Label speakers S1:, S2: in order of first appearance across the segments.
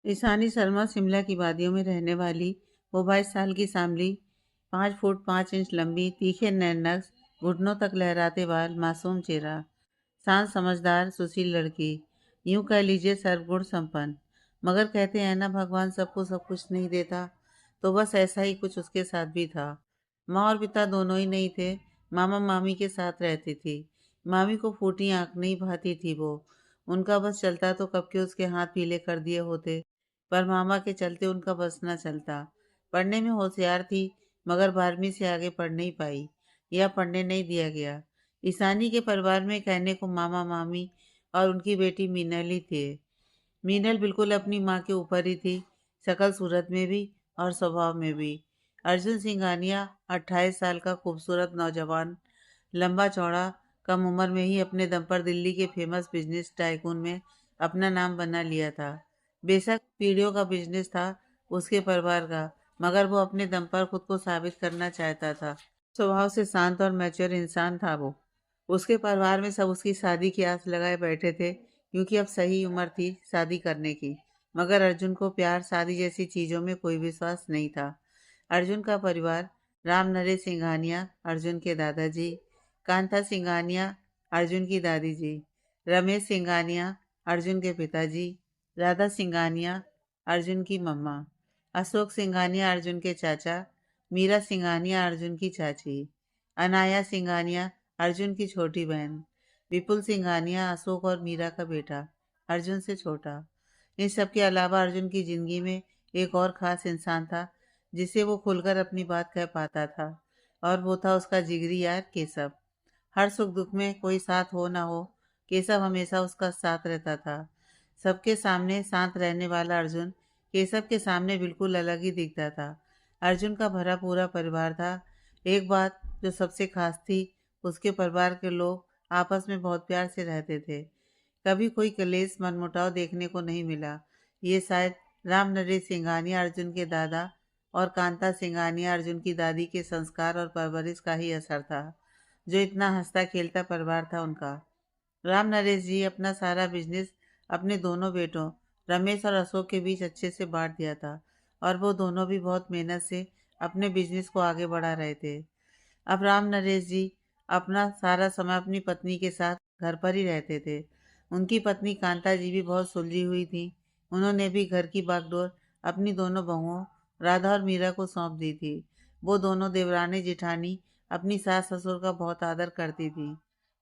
S1: ईशानी शर्मा शिमला की वादियों में रहने वाली वो 22 साल की सांवली, 5 फुट 5 इंच लंबी, तीखे नैन नक्श, घुटनों तक लहराते बाल, मासूम चेहरा, शांत समझदार सुशील लड़की, यूं कह लीजिए सर्वगुण संपन्न। मगर कहते हैं ना, भगवान सबको सब कुछ नहीं देता, तो बस ऐसा ही कुछ उसके साथ भी था। माँ और पिता दोनों ही नहीं थे। मामा मामी के साथ रहती थी। मामी को फूटी आंख नहीं भाती थी वो। उनका बस चलता तो कब के उसके हाथ पीले कर दिए होते। पर मामा के चलते उनका बस न चलता। पढ़ने में होशियार थी, मगर 12वीं से आगे पढ़ नहीं पाई, या पढ़ने नहीं दिया गया। ईशानी के परिवार में कहने को मामा मामी और उनकी बेटी मीनल ही थे। मीनल बिल्कुल अपनी माँ के ऊपर ही थी, शकल सूरत में भी और स्वभाव में भी। अर्जुन सिंघानिया 28 साल का खूबसूरत नौजवान, लंबा चौड़ा, कम उम्र में ही अपने दम पर दिल्ली के फेमस बिजनेस टाइकून में अपना नाम बना लिया था। बेशक पीढ़ियों का बिजनेस था उसके परिवार का, मगर वो अपने दम पर खुद को साबित करना चाहता था। स्वभाव से शांत और मैच्योर इंसान था वो। उसके परिवार में सब उसकी शादी की आस लगाए बैठे थे, क्योंकि अब सही उम्र थी शादी करने की। मगर अर्जुन को प्यार शादी जैसी चीजों में कोई विश्वास नहीं था। अर्जुन का परिवार: राम नरेश सिंघानिया अर्जुन के दादाजी, कांता सिंघानिया अर्जुन की दादी जी, रमेश सिंघानिया अर्जुन के पिताजी, राधा सिंघानिया अर्जुन की मम्मा, अशोक सिंघानिया अर्जुन के चाचा, मीरा सिंघानिया अर्जुन की चाची, अनाया सिंघानिया अर्जुन की छोटी बहन, विपुल सिंघानिया अशोक और मीरा का बेटा, अर्जुन से छोटा। इन सब के अलावा अर्जुन की जिंदगी में एक और खास इंसान था, जिसे वो खुलकर अपनी बात कह पाता था, और वो था उसका जिगरी यार केशव। हर सुख दुख में कोई साथ हो ना हो, केशव हमेशा उसका साथ रहता था। सबके सामने शांत रहने वाला अर्जुन केशव के सामने बिल्कुल अलग ही दिखता था। अर्जुन का भरा पूरा परिवार था। एक बात जो सबसे खास थी, उसके परिवार के लोग आपस में बहुत प्यार से रहते थे। कभी कोई कलेश मनमुटाव देखने को नहीं मिला। ये शायद राम नरेश सिंघानिया अर्जुन के दादा और कांता सिंघानिया अर्जुन की दादी के संस्कार और परवरिश का ही असर था, जो इतना हंसता खेलता परिवार था उनका। राम नरेश जी अपना सारा बिजनेस अपने दोनों बेटों रमेश और अशोक के बीच अच्छे से बांट दिया था, और वो दोनों भी बहुत मेहनत से अपने बिजनेस को आगे बढ़ा रहे थे। अब राम नरेश जी अपना सारा समय अपनी पत्नी के साथ घर पर ही रहते थे। उनकी पत्नी कांता जी भी बहुत सुलझी हुई थी। उन्होंने भी घर की बागडोर अपनी दोनों बहुओं राधा और मीरा को सौंप दी थी। वो दोनों देवरानी जिठानी अपनी सास ससुर का बहुत आदर करती थी।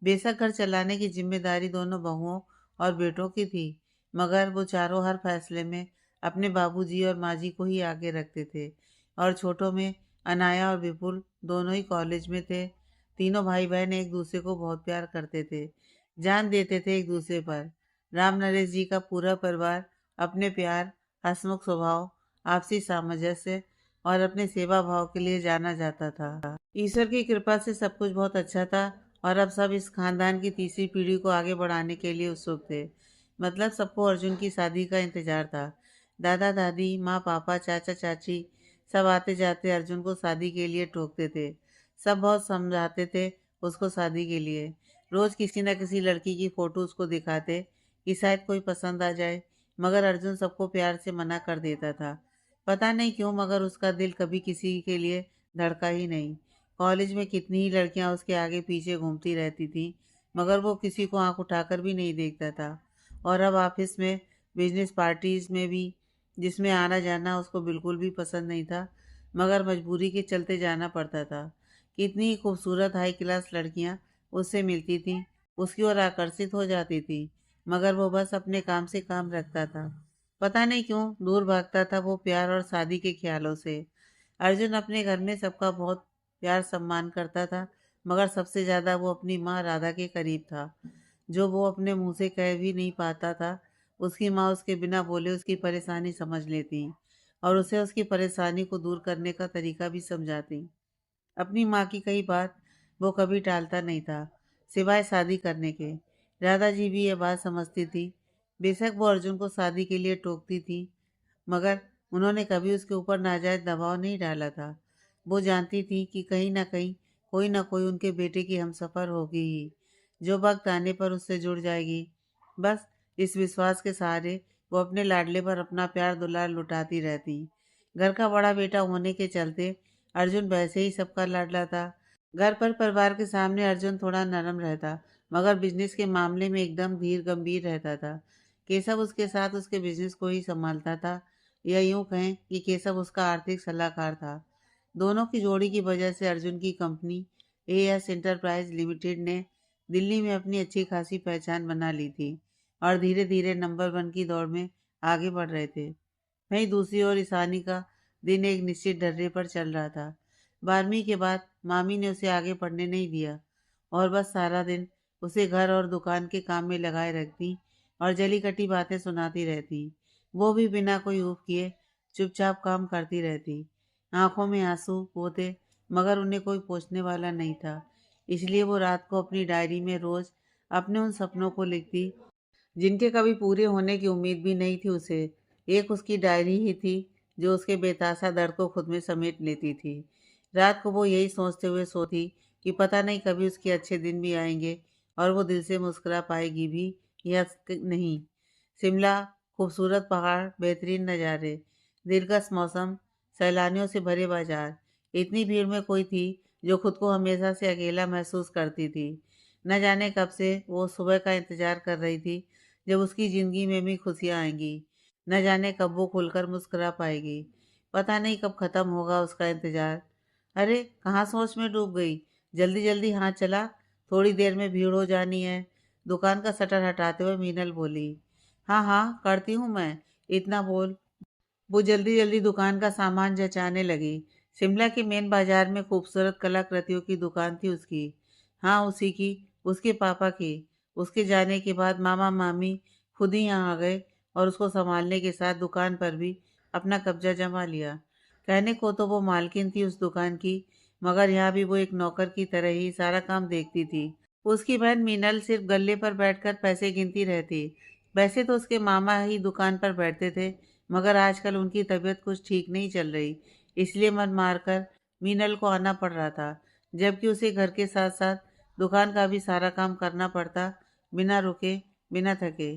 S1: बेशक घर चलाने की जिम्मेदारी दोनों बहुओं और बेटों की थी, मगर वो चारों हर फैसले में अपने बाबूजी और माँ जी को ही आगे रखते थे। और छोटों में अनाया और विपुल दोनों ही कॉलेज में थे। तीनों भाई बहन एक दूसरे को बहुत प्यार करते थे, जान देते थे एक दूसरे पर। राम नरेश जी का पूरा परिवार अपने प्यार, हंसमुख स्वभाव, आपसी सामंजस्य और अपने सेवा भाव के लिए जाना जाता था। ईश्वर की कृपा से सब कुछ बहुत अच्छा था, और अब सब इस खानदान की तीसरी पीढ़ी को आगे बढ़ाने के लिए उत्सुक थे। मतलब सबको अर्जुन की शादी का इंतजार था। दादा दादी, माँ पापा, चाचा चाची सब आते जाते अर्जुन को शादी के लिए टोकते थे। सब बहुत समझाते थे उसको शादी के लिए। रोज किसी न किसी लड़की की फोटो उसको दिखाते कि शायद कोई पसंद आ जाए, मगर अर्जुन सबको प्यार से मना कर देता था। पता नहीं क्यों, मगर उसका दिल कभी किसी के लिए धड़का ही नहीं। कॉलेज में कितनी ही लड़कियां उसके आगे पीछे घूमती रहती थीं, मगर वो किसी को आंख उठाकर भी नहीं देखता था। और अब ऑफिस में, बिजनेस पार्टीज में भी, जिसमें आना जाना उसको बिल्कुल भी पसंद नहीं था, मगर मजबूरी के चलते जाना पड़ता था। कितनी ही खूबसूरत हाई क्लास लड़कियां उससे मिलती थीं, उसकी ओर आकर्षित हो जाती थी, मगर वो बस अपने काम से काम रखता था। पता नहीं क्यों दूर भागता था वो प्यार और शादी के ख्यालों से। अर्जुन अपने घर में सबका बहुत प्यार सम्मान करता था, मगर सबसे ज्यादा वो अपनी माँ राधा के करीब था, जो वो अपने मुंह से कह भी नहीं पाता था। उसकी माँ उसके बिना बोले उसकी परेशानी समझ लेती और उसे उसकी परेशानी को दूर करने का तरीका भी समझाती। अपनी माँ की कई बात वो कभी टालता नहीं था, सिवाय शादी करने के। राधा जी भी ये बात समझती थी। बेशक वो अर्जुन को शादी के लिए टोकती थी, मगर उन्होंने कभी उसके ऊपर नाजायज दबाव नहीं डाला था। वो जानती थी कि कहीं ना कहीं कोई ना कोई उनके बेटे की हमसफर होगी ही, जो वक्त आने पर उससे जुड़ जाएगी। बस इस विश्वास के सहारे वो अपने लाडले पर अपना प्यार दुलार लुटाती रहती। घर का बड़ा बेटा होने के चलते अर्जुन वैसे ही सबका लाडला था। घर पर परिवार के सामने अर्जुन थोड़ा नरम रहता, मगर बिजनेस के मामले में एकदम धीर गंभीर रहता था। केशव उसके साथ उसके बिजनेस को ही संभालता था, या यूं कहें कि केशव उसका आर्थिक सलाहकार था। दोनों की जोड़ी की वजह से अर्जुन की कंपनी एएस एंटरप्राइज लिमिटेड ने दिल्ली में अपनी अच्छी खासी पहचान बना ली थी और धीरे धीरे नंबर 1 की दौड़ में आगे बढ़ रहे थे। वहीं दूसरी ओर ईशानी का दिन एक निश्चित डर्रे पर चल रहा था। 12वीं के बाद मामी ने उसे आगे पढ़ने नहीं दिया और बस सारा दिन उसे घर और दुकान के काम में लगाए रखती और जली कटी बातें सुनाती रहती। वो भी बिना कोई ऊफ किए चुपचाप काम करती रहती। आंखों में आंसू होते, मगर उन्हें कोई पूछने वाला नहीं था। इसलिए वो रात को अपनी डायरी में रोज अपने उन सपनों को लिखती जिनके कभी पूरे होने की उम्मीद भी नहीं थी उसे। एक उसकी डायरी ही थी जो उसके बेतासा दर्द को खुद में समेट लेती थी। रात को वो यही सोचते हुए सोती कि पता नहीं कभी उसके अच्छे दिन भी आएंगे और वो दिल से मुस्कुरा पाएगी भी या नहीं। शिमला, खूबसूरत पहाड़, बेहतरीन नज़ारे, दिलकश मौसम, सैलानियों से भरे बाजार। इतनी भीड़ में कोई थी जो खुद को हमेशा से अकेला महसूस करती थी। न जाने कब से वो सुबह का इंतजार कर रही थी जब उसकी ज़िंदगी में भी खुशियाँ आएंगी। न जाने कब वो खुलकर मुस्कुरा पाएगी। पता नहीं कब ख़त्म होगा उसका इंतज़ार। अरे कहाँ सोच में डूब गई। जल्दी जल्दी हाथ चला, थोड़ी देर में भीड़ हो जानी है। दुकान का शटर हटाते हुए मीनल बोली। हाँ हाँ करती हूँ मैं, इतना बोल वो जल्दी जल्दी दुकान का सामान जचाने लगी। शिमला के मेन बाजार में खूबसूरत कलाकृतियों की दुकान थी उसकी। हाँ उसी की, उसके पापा की। उसके जाने के बाद मामा मामी खुद ही यहाँ आ गए और उसको संभालने के साथ दुकान पर भी अपना कब्जा जमा लिया। कहने को तो वो मालकिन थी उस दुकान की, मगर यहाँ भी वो एक नौकर की तरह ही सारा काम देखती थी। उसकी बहन मीनल सिर्फ गल्ले पर बैठकर पैसे गिनती रहती। वैसे तो उसके मामा ही दुकान पर बैठते थे, मगर आजकल उनकी तबीयत कुछ ठीक नहीं चल रही, इसलिए मन मारकर मीनल को आना पड़ रहा था। जबकि उसे घर के साथ साथ दुकान का भी सारा काम करना पड़ता, बिना रुके, बिना थके।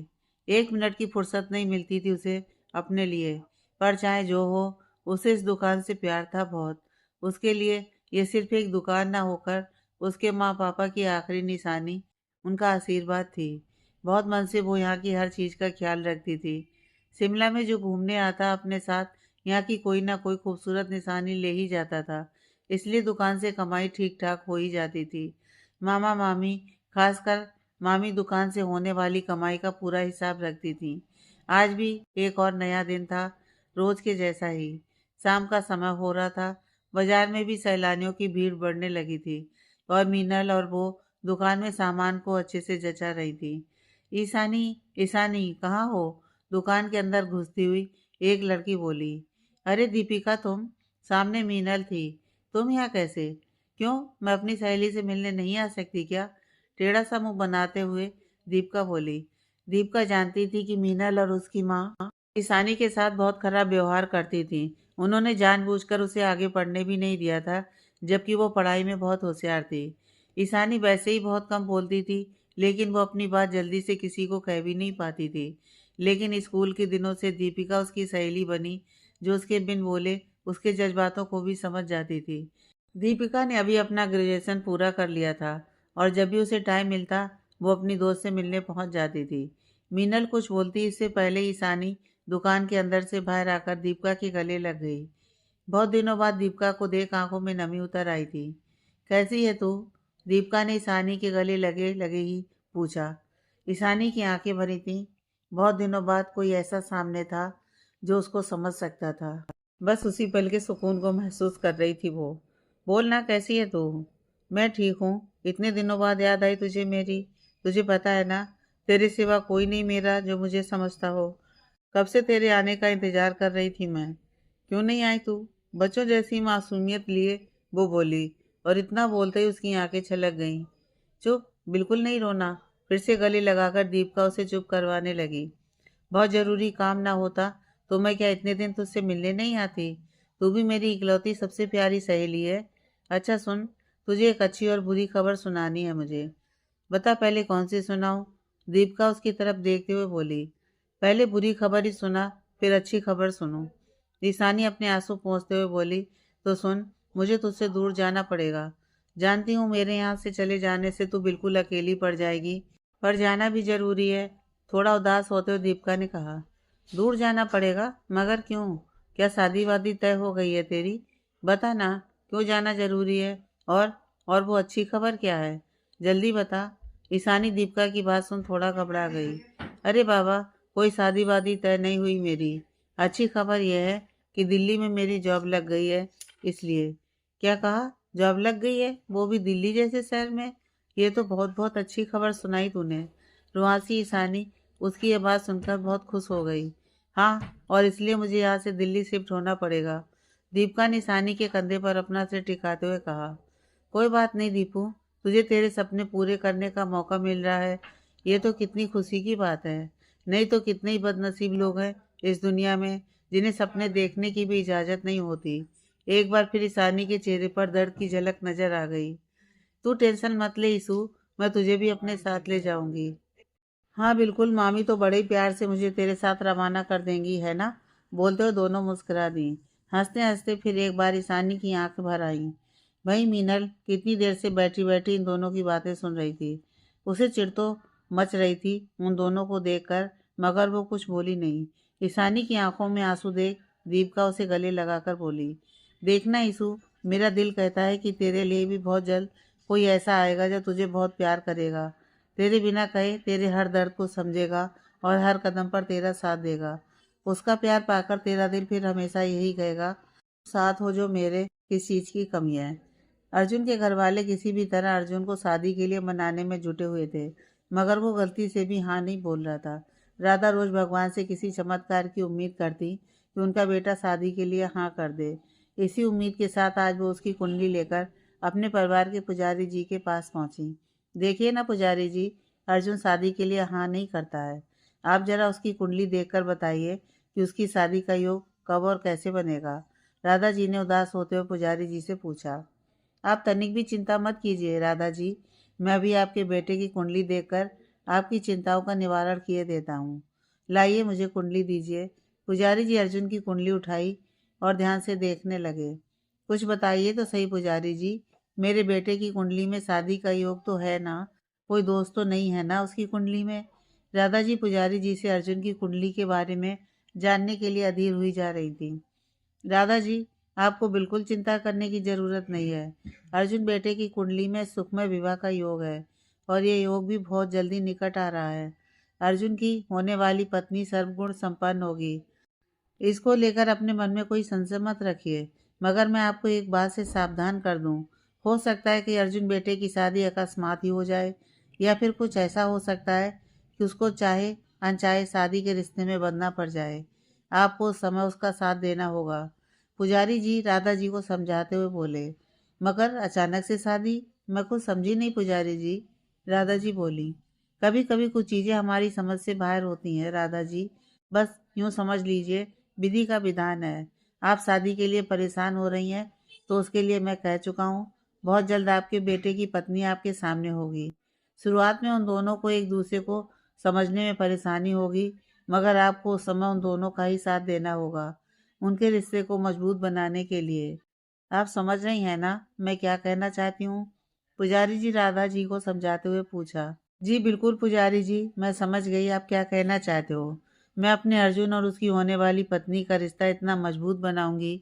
S1: 1 मिनट की फुर्सत नहीं मिलती थी उसे अपने लिए। पर चाहे जो हो, उसे इस दुकान से प्यार था बहुत। उसके लिए ये सिर्फ एक दुकान ना होकर उसके माँ पापा की आखिरी निशानी, उनका आशीर्वाद थी। बहुत मन से वो यहाँ की हर चीज़ का ख्याल रखती थी। शिमला में जो घूमने आता अपने साथ यहाँ की कोई ना कोई खूबसूरत निशानी ले ही जाता था, इसलिए दुकान से कमाई ठीक ठाक हो ही जाती थी। मामा मामी, खासकर मामी दुकान से होने वाली कमाई का पूरा हिसाब रखती थी। आज भी एक और नया दिन था, रोज के जैसा ही। शाम का समय हो रहा था, बाजार में भी सैलानियों की भीड़ बढ़ने लगी थी और मीनल और वो दुकान में सामान को अच्छे से जचा रही थी। ईशानी, ईशानी कहाँ हो? दुकान के अंदर घुसती हुई एक लड़की बोली। अरे दीपिका तुम? सामने मीनल थी। तुम यहाँ कैसे? क्यों, मैं अपनी सहेली से मिलने नहीं आ सकती क्या? टेढ़ा सा मुंह बनाते हुए दीपिका बोली। दीपिका जानती थी कि मीनल और उसकी माँ ईशानी के साथ बहुत खराब व्यवहार करती थी। उन्होंने जानबूझकर उसे आगे पढ़ने भी नहीं दिया था, जबकि वो पढ़ाई में बहुत होशियार थी। ईशानी वैसे ही बहुत कम बोलती थी, लेकिन वो अपनी बात जल्दी से किसी को कह भी नहीं पाती थी। लेकिन स्कूल के दिनों से दीपिका उसकी सहेली बनी, जो उसके बिन बोले उसके जज्बातों को भी समझ जाती थी। दीपिका ने अभी अपना ग्रेजुएशन पूरा कर लिया था और जब भी उसे टाइम मिलता वो अपनी दोस्त से मिलने पहुंच जाती थी। मीनल कुछ बोलती इससे पहले ईशानी दुकान के अंदर से बाहर आकर दीपिका के गले लग गई। बहुत दिनों बाद दीपिका को देख आंखों में नमी उतर आई थी। कैसी है तू? दीपिका ने ईशानी के गले लगे लगे ही पूछा। ईशानी की आंखें भरी थीं। बहुत दिनों बाद कोई ऐसा सामने था जो उसको समझ सकता था। बस उसी पल के सुकून को महसूस कर रही थी वो। बोल ना, कैसी है तू? मैं ठीक हूँ। इतने दिनों बाद याद आई तुझे मेरी। तुझे पता है ना, तेरे सिवा कोई नहीं मेरा जो मुझे समझता हो। कब से तेरे आने का इंतजार कर रही थी मैं। क्यों नहीं आई तू? बच्चों जैसी मासूमियत लिए वो बोली और इतना बोलते ही उसकी आंखें छलक गईं। चुप, बिल्कुल नहीं रोना। फिर से गले लगाकर दीपिका उसे चुप करवाने लगी। बहुत ज़रूरी काम ना होता तो मैं क्या इतने दिन तुझसे मिलने नहीं आती? तू भी मेरी इकलौती सबसे प्यारी सहेली है। अच्छा सुन, तुझे एक अच्छी और बुरी खबर सुनानी है मुझे। बता पहले कौन सी सुनाऊं? दीपिका उसकी तरफ देखते हुए बोली। पहले बुरी खबर ही सुना, फिर अच्छी खबर सुनूं। ईशानी अपने आंसू पोंछते हुए बोली, तो सुन, मुझे तुझसे दूर जाना पड़ेगा। जानती हूँ मेरे यहाँ से चले जाने से तू बिल्कुल अकेली पड़ जाएगी, पर जाना भी जरूरी है। थोड़ा उदास होते हुए दीपिका ने कहा। दूर जाना पड़ेगा? मगर क्यों? क्या शादी वादी तय हो गई है तेरी? बता ना, क्यों जाना जरूरी है? और वो अच्छी खबर क्या है? जल्दी बता। ईशानी दीपिका की बात सुन थोड़ा घबरा गई। अरे बाबा, कोई शादी वादी तय नहीं हुई मेरी। अच्छी खबर यह है कि दिल्ली में मेरी जॉब लग गई है, इसलिए। क्या कहा? जॉब लग गई है, वो भी दिल्ली जैसे शहर में? ये तो बहुत बहुत अच्छी खबर सुनाई तूने। रुआसी ईशानी उसकी ये बात सुनकर बहुत खुश हो गई। हाँ, और इसलिए मुझे यहाँ से दिल्ली शिफ्ट होना पड़ेगा। दीपिका ने ईशानी के कंधे पर अपना सिर टिकाते हुए कहा। कोई बात नहीं दीपू, तुझे तेरे सपने पूरे करने का मौका मिल रहा है, ये तो कितनी खुशी की बात है। नहीं तो कितने ही बदनसीब लोग हैं इस दुनिया में जिन्हें सपने देखने की भी इजाजत नहीं होती। एक बार फिर ईशानी के चेहरे पर दर्द की झलक नजर आ गई। तू टेंशन मत ले ईशू, मैं तुझे भी अपने साथ ले जाऊंगी। हाँ बिल्कुल, मामी तो बड़े ही प्यार से मुझे तेरे साथ रवाना कर देंगी, है ना? बोलते हुए दोनों मुस्कुरा दी। हंसते हंसते फिर एक बार ईशानी की आंख भर आई। वही मीनल कितनी देर से बैठी बैठी इन दोनों की बातें सुन रही थी। उसे चिढ़ तो मच रही थी उन दोनों को देखकर, मगर वो कुछ बोली नहीं। ईशानी की आंखों में आंसू देख दीपिका उसे गले लगाकर बोली, देखना ईशू, मेरा दिल कहता है कि तेरे लिए भी बहुत जल्द कोई ऐसा आएगा जो तुझे बहुत प्यार करेगा, तेरे बिना कहे तेरे हर दर्द को समझेगा और हर कदम पर तेरा साथ देगा। उसका प्यार पाकर तेरा दिल फिर हमेशा यही कहेगा, साथ हो जो मेरे, किस चीज़ की कमी है। अर्जुन के घर वाले किसी भी तरह अर्जुन को शादी के लिए मनाने में जुटे हुए थे, मगर वो गलती से भी हाँ नहीं बोल रहा था। राधा रोज भगवान से किसी चमत्कार की उम्मीद करती कि उनका बेटा शादी के लिए हाँ कर दे। इसी उम्मीद के साथ आज वो उसकी कुंडली लेकर अपने परिवार के पुजारी जी के पास पहुंची। देखिए ना पुजारी जी, अर्जुन शादी के लिए हाँ नहीं करता है। आप जरा उसकी कुंडली देखकर बताइए कि उसकी शादी का योग कब और कैसे बनेगा। राधा जी ने उदास होते हुए पुजारी जी से पूछा। आप तनिक भी चिंता मत कीजिए राधा जी, मैं भी आपके बेटे की कुंडली देखकर आपकी चिंताओं का निवारण किए देता हूँ। लाइए मुझे कुंडली दीजिए। पुजारी जी अर्जुन की कुंडली उठाई और ध्यान से देखने लगे। कुछ बताइए तो सही पुजारी जी, मेरे बेटे की कुंडली में शादी का योग तो है ना? कोई दोस्त तो नहीं है ना उसकी कुंडली में? राधा जी पुजारी जी से अर्जुन की कुंडली के बारे में जानने के लिए अधीर हुई जा रही थी। राधा जी, आपको बिल्कुल चिंता करने की जरूरत नहीं है। अर्जुन बेटे की कुंडली में सुखमय विवाह का योग है और ये योग भी बहुत जल्दी निकट आ रहा है। अर्जुन की होने वाली पत्नी सर्वगुण संपन्न होगी। इसको लेकर अपने मन में कोई संशय मत रखिए। मगर मैं आपको एक बात से सावधान कर दूं, हो सकता है कि अर्जुन बेटे की शादी अकस्मात ही हो जाए, या फिर कुछ ऐसा हो सकता है कि उसको चाहे अनचाहे शादी के रिश्ते में बंधना पड़ जाए। आपको उस समय उसका साथ देना होगा। पुजारी जी राधा जी को समझाते हुए बोले। मगर अचानक से शादी? मैं कुछ समझी नहीं पुजारी जी। राधा जी बोली। कभी कभी कुछ चीज़ें हमारी समझ से बाहर होती हैं राधा जी, बस यूँ समझ लीजिए, विधि का विधान है। आप शादी के लिए परेशान हो रही हैं, तो उसके लिए मैं कह चुका हूँ, बहुत जल्द आपके बेटे की पत्नी आपके सामने होगी। शुरुआत में उन दोनों को एक दूसरे को समझने में परेशानी होगी, मगर आपको उस समय उन दोनों का ही साथ देना होगा उनके रिश्ते को मजबूत बनाने के लिए। आप समझ रही हैं ना मैं क्या कहना चाहती हूँ? पुजारी जी राधा जी को समझाते हुए पूछा। जी बिल्कुल पुजारी जी, मैं समझ गई आप क्या कहना चाहते हो। मैं अपने अर्जुन और उसकी होने वाली पत्नी का रिश्ता इतना मजबूत बनाऊंगी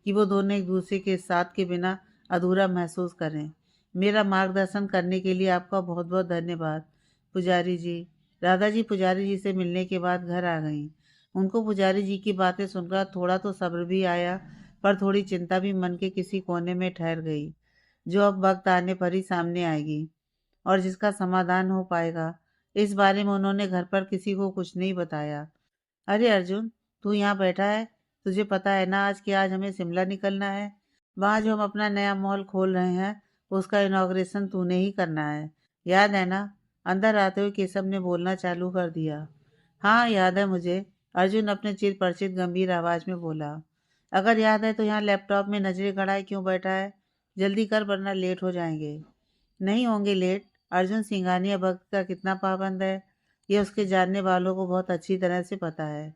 S1: कि वो दोनों एक दूसरे के साथ के बिना अधूरा महसूस करें। मेरा मार्गदर्शन करने के लिए आपका बहुत बहुत धन्यवाद पुजारी जी। राधा जी पुजारी जी से मिलने के बाद घर आ गईं। उनको पुजारी जी की बातें सुनकर थोड़ा तो सब्र भी आया, पर थोड़ी चिंता भी मन के किसी कोने में ठहर गई, जो अब वक्त आने पर ही सामने आएगी और जिसका समाधान हो पाएगा। इस बारे में उन्होंने घर पर किसी को कुछ नहीं बताया। अरे अर्जुन, तू यहाँ बैठा है, तुझे पता है ना आज कि आज हमें शिमला निकलना है। वहाँ जो हम अपना नया मॉल खोल रहे हैं, उसका इनॉग्रेशन तूने ही करना है, याद है ना? अंदर आते हुए केशव ने बोलना चालू कर दिया। हाँ याद है मुझे, अर्जुन अपने चिर परिचित गंभीर आवाज में बोला। अगर याद है तो यहाँ लैपटॉप में नजरें गड़ाए क्यों बैठा है? जल्दी कर वरना लेट हो जाएंगे। नहीं होंगे लेट, अर्जुन सिंघानिया वक्त का कितना पाबंद है। ये उसके जानने वालों को बहुत अच्छी तरह से पता है।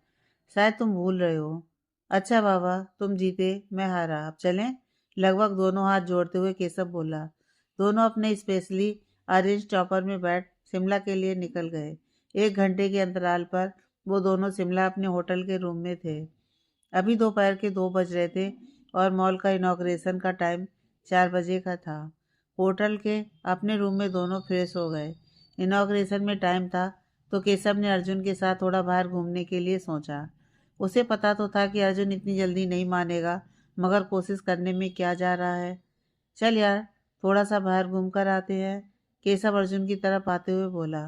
S1: शायद तुम भूल रहे हो। अच्छा बाबा, तुम जीते, मैं हारा, अब चलें? लगभग दोनों हाथ जोड़ते हुए केशव बोला। दोनों अपने स्पेशली अरेंज चॉपर में बैठ शिमला के लिए निकल गए। 1 घंटे के अंतराल पर वो दोनों शिमला अपने होटल के रूम में थे। अभी दोपहर के 2 बज रहे थे और मॉल का इनॉग्रेशन का टाइम 4 बजे का था। होटल के अपने रूम में दोनों फ्रेश हो गए। इनॉग्रेशन में टाइम था तो केशव ने अर्जुन के साथ थोड़ा बाहर घूमने के लिए सोचा। उसे पता तो था कि अर्जुन इतनी जल्दी नहीं मानेगा, मगर कोशिश करने में क्या जा रहा है। चल यार, थोड़ा सा बाहर घूम कर आते हैं, केशव अर्जुन की तरफ आते हुए बोला।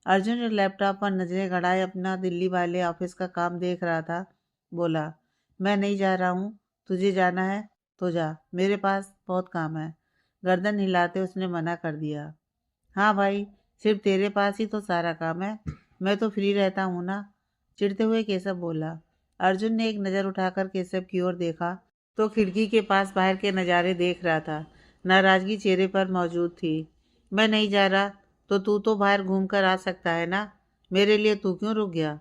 S1: अर्जुन ने लैपटॉप पर नजरें गड़ाए अपना दिल्ली वाले ऑफिस का काम देख रहा था। बोला, मैं नहीं जा रहा हूँ, तुझे जाना है तो जा, मेरे पास बहुत काम है। गर्दन हिलाते उसने मना कर दिया। हाँ भाई, सिर्फ तेरे पास ही तो सारा काम है, मैं तो फ्री रहता हूँ ना, चिढ़ते हुए केशव बोला। अर्जुन ने एक नज़र उठाकर केशव की ओर देखा तो खिड़की के पास बाहर के नज़ारे देख रहा था। नाराजगी चेहरे पर मौजूद थी। मैं नहीं जा रहा तो तू तो बाहर घूम कर आ सकता है ना, मेरे लिए तू क्यों रुक गया?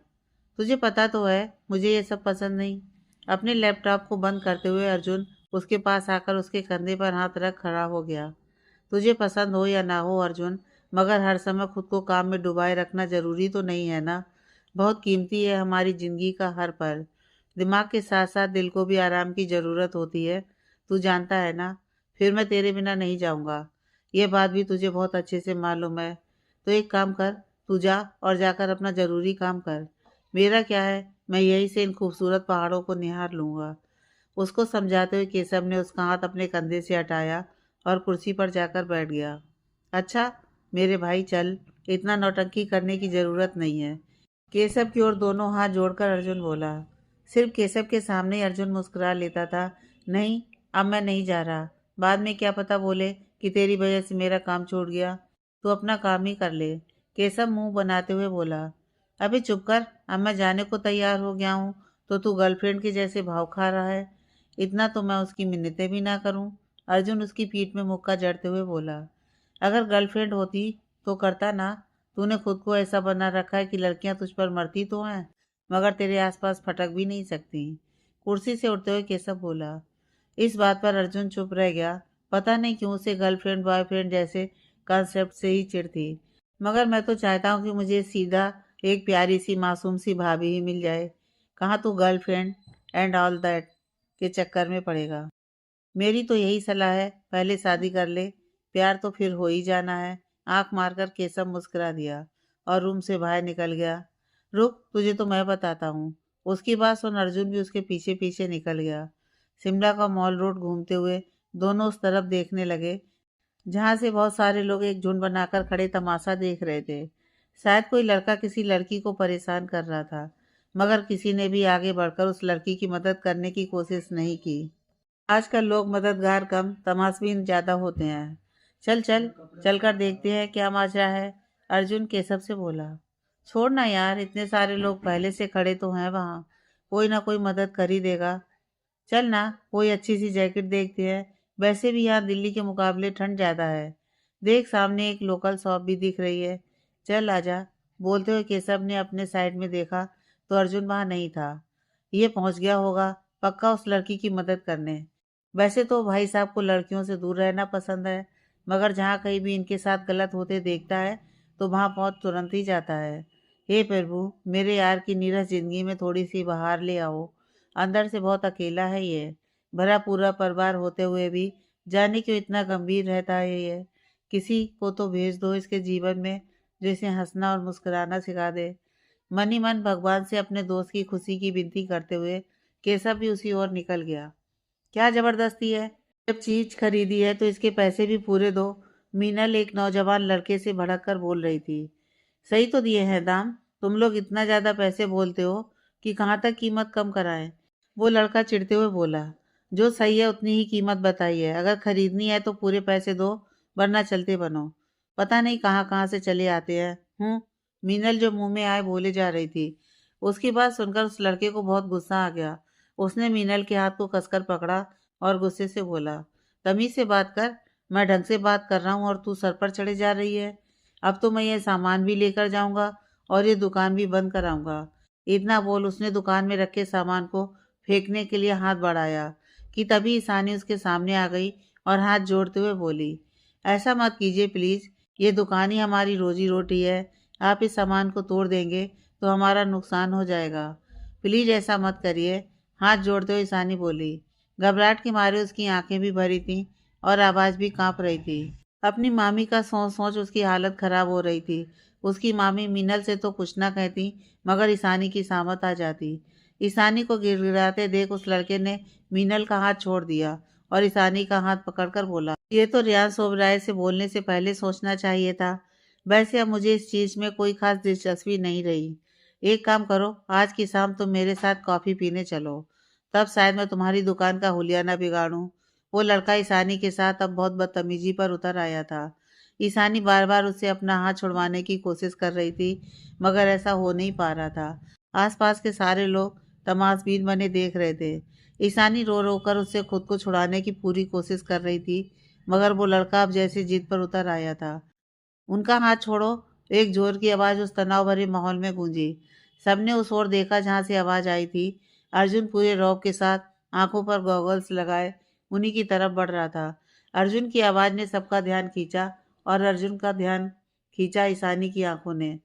S1: तुझे पता तो है मुझे ये सब पसंद नहीं। अपने लैपटॉप को बंद करते हुए अर्जुन उसके पास आकर उसके कंधे पर हाथ रख खड़ा हो गया। तुझे पसंद हो या ना हो अर्जुन, मगर हर समय खुद को काम में डुबाए रखना जरूरी तो नहीं है ना। बहुत कीमती है हमारी जिंदगी का हर पल। दिमाग के साथ साथ दिल को भी आराम की ज़रूरत होती है, तू जानता है ना। फिर मैं तेरे बिना नहीं जाऊंगा, ये बात भी तुझे बहुत अच्छे से मालूम है। तो एक काम कर, तू जा और जाकर अपना ज़रूरी काम कर। मेरा क्या है, मैं यहीं से इन खूबसूरत पहाड़ों को निहार लूंगा। उसको समझाते हुए केशव ने उसका हाथ अपने कंधे से हटाया और कुर्सी पर जाकर बैठ गया। अच्छा मेरे भाई चल, इतना नौटंकी करने की ज़रूरत नहीं है, केशव की ओर दोनों हाथ जोड़कर अर्जुन बोला। सिर्फ केशव के सामने ही अर्जुन मुस्कुरा लेता था। नहीं, अब मैं नहीं जा रहा, बाद में क्या पता बोले कि तेरी वजह से मेरा काम छूट गया। तू अपना काम ही कर ले, केशव मुंह बनाते हुए बोला। अभी चुप कर, अब मैं जाने को तैयार हो गया हूँ तो तू गर्लफ्रेंड के जैसे भाव खा रहा है। इतना तो मैं उसकी मिन्नतें भी ना करूं। अर्जुन उसकी पीठ में मुक्का जड़ते हुए बोला। अगर गर्लफ्रेंड होती तो करता ना। तूने खुद को ऐसा बना रखा है कि लड़कियां तुझ पर मरती तो हैं, मगर तेरे आसपास फटक भी नहीं सकती। कुर्सी से उठते हुए केशव बोला। इस बात पर अर्जुन चुप रह गया। पता नहीं क्यों उसे गर्लफ्रेंड बॉयफ्रेंड जैसे कॉन्सेप्ट से ही चिढ़ थी। मगर मैं तो चाहता हूँ कि मुझे सीधा एक प्यारी सी मासूम सी भाभी ही मिल जाए। कहाँ तू गर्लफ्रेंड एंड ऑल दैट के चक्कर में पड़ेगा। मेरी तो यही सलाह है, पहले शादी कर ले, प्यार तो फिर हो ही जाना है। आंख मारकर केशव मुस्कुरा दिया और रूम से बाहर निकल गया। रुक, तुझे तो मैं बताता हूँ। उसकी बात सुन अर्जुन भी उसके पीछे पीछे निकल गया। शिमला का मॉल रोड घूमते हुए दोनों उस तरफ देखने लगे जहां से बहुत सारे लोग एक झुंड बनाकर खड़े तमाशा देख रहे थे। शायद कोई लड़का किसी लड़की को परेशान कर रहा था, मगर किसी ने भी आगे बढ़कर उस लड़की की मदद करने की कोशिश नहीं की। आजकल लोग मददगार कम, तमाशबीन ज्यादा होते हैं। चल चल, चल कर देखते हैं क्या माजरा है, अर्जुन केशव से बोला। छोड़ ना यार, इतने सारे लोग पहले से खड़े तो हैं वहां, कोई ना कोई मदद कर ही देगा। चल ना, कोई अच्छी सी जैकेट देखते हैं, वैसे भी यहाँ दिल्ली के मुकाबले ठंड ज़्यादा है। देख सामने एक लोकल शॉप भी दिख रही है, चल आजा। बोलते हुए केशव ने अपने साइड में देखा तो अर्जुन वहाँ नहीं था। ये पहुँच गया होगा पक्का उस लड़की की मदद करने। वैसे तो भाई साहब को लड़कियों से दूर रहना पसंद है, मगर जहाँ कहीं भी इनके साथ गलत होते देखता है तो वहाँ पहुँच तुरंत ही जाता है। हे प्रभु, मेरे यार की नीरस जिंदगी में थोड़ी सी बहार ले आओ। अंदर से बहुत अकेला है ये, भरा पूरा परिवार होते हुए भी जाने क्यों इतना गंभीर रहता है ये। किसी को तो भेज दो इसके जीवन में जो इसे हंसना और मुस्कुराना सिखा दे। मन ही मन भगवान से अपने दोस्त की खुशी की विनती करते हुए केशव भी उसी ओर निकल गया। क्या जबरदस्ती है, जब चीज खरीदी है तो इसके पैसे भी पूरे दो, मीनल एक नौजवान लड़के से भड़क कर बोल रही थी। सही तो दिए हैं दाम, तुम लोग इतना ज्यादा पैसे बोलते हो कि कहाँ तक कीमत कम कराएं। वो लड़का चिढ़ते हुए बोला। जो सही है उतनी ही कीमत बताई है, अगर खरीदनी है तो पूरे पैसे दो, वरना चलते बनो। पता नहीं कहाँ कहाँ से चले आते हैं। मीनल जो मुंह में आए बोले जा रही थी। उसकी बात सुनकर उस लड़के को बहुत गुस्सा आ गया। उसने मीनल के हाथ को कसकर पकड़ा और गुस्से से बोला, तमीज से बात कर, मैं ढंग से बात कर रहा हूँ और तू सर पर चढ़े जा रही है। अब तो मैं ये सामान भी लेकर जाऊंगा और ये दुकान भी बंद कराऊंगा। इतना बोल उसने दुकान में रखे सामान को फेंकने के लिए हाथ बढ़ाया कि तभी ईशानी उसके सामने आ गई और हाथ जोड़ते हुए बोली, ऐसा मत कीजिए प्लीज़, ये दुकान ही हमारी रोजी रोटी है। आप इस सामान को तोड़ देंगे तो हमारा नुकसान हो जाएगा। प्लीज़ ऐसा मत करिए। हाथ जोड़ते हुए ईशानी बोली। घबराहट के मारे उसकी आंखें भी भरी थीं और आवाज़ भी कांप रही थी। अपनी मामी का सोच सोच उसकी हालत खराब हो रही थी। उसकी मामी मिनल से तो कुछ ना कहती मगर ईशानी की सामत आ जाती। ईशानी को गिड़गिड़ाते देख उस लड़के ने मीनल का हाथ छोड़ दिया और ईशानी का हाथ पकड़कर बोला, ये तो रियाज ओबराय से बोलने से पहले सोचना चाहिए था। वैसे अब मुझे इस चीज में कोई खास दिलचस्पी नहीं रही। एक काम करो, आज की शाम तुम मेरे साथ कॉफी पीने चलो, तब शायद मैं तुम्हारी दुकान का हुलिया ना बिगाड़ूं। वो लड़का ईशानी के साथ अब बहुत बदतमीजी पर उतर आया था। ईशानी बार बार उससे अपना हाथ छुड़वाने की कोशिश कर रही थी मगर ऐसा हो नहीं पा रहा था। आसपास के सारे लोग तमाशबीन बने देख रहे थे। ईशानी रो रो कर उससे खुद को छुड़ाने की पूरी कोशिश कर रही थी मगर वो लड़का अब जैसे जिद पर उतर आया था। उनका हाथ छोड़ो, एक जोर की आवाज़ उस तनाव भरे माहौल में गूंजी। सबने उस ओर देखा जहां से आवाज़ आई थी। अर्जुन पूरे रौब के साथ आंखों पर गॉगल्स लगाए उन्हीं की तरफ बढ़ रहा था। अर्जुन की आवाज़ ने सबका ध्यान खींचा और अर्जुन का ध्यान खींचा ईशानी की आंखों ने।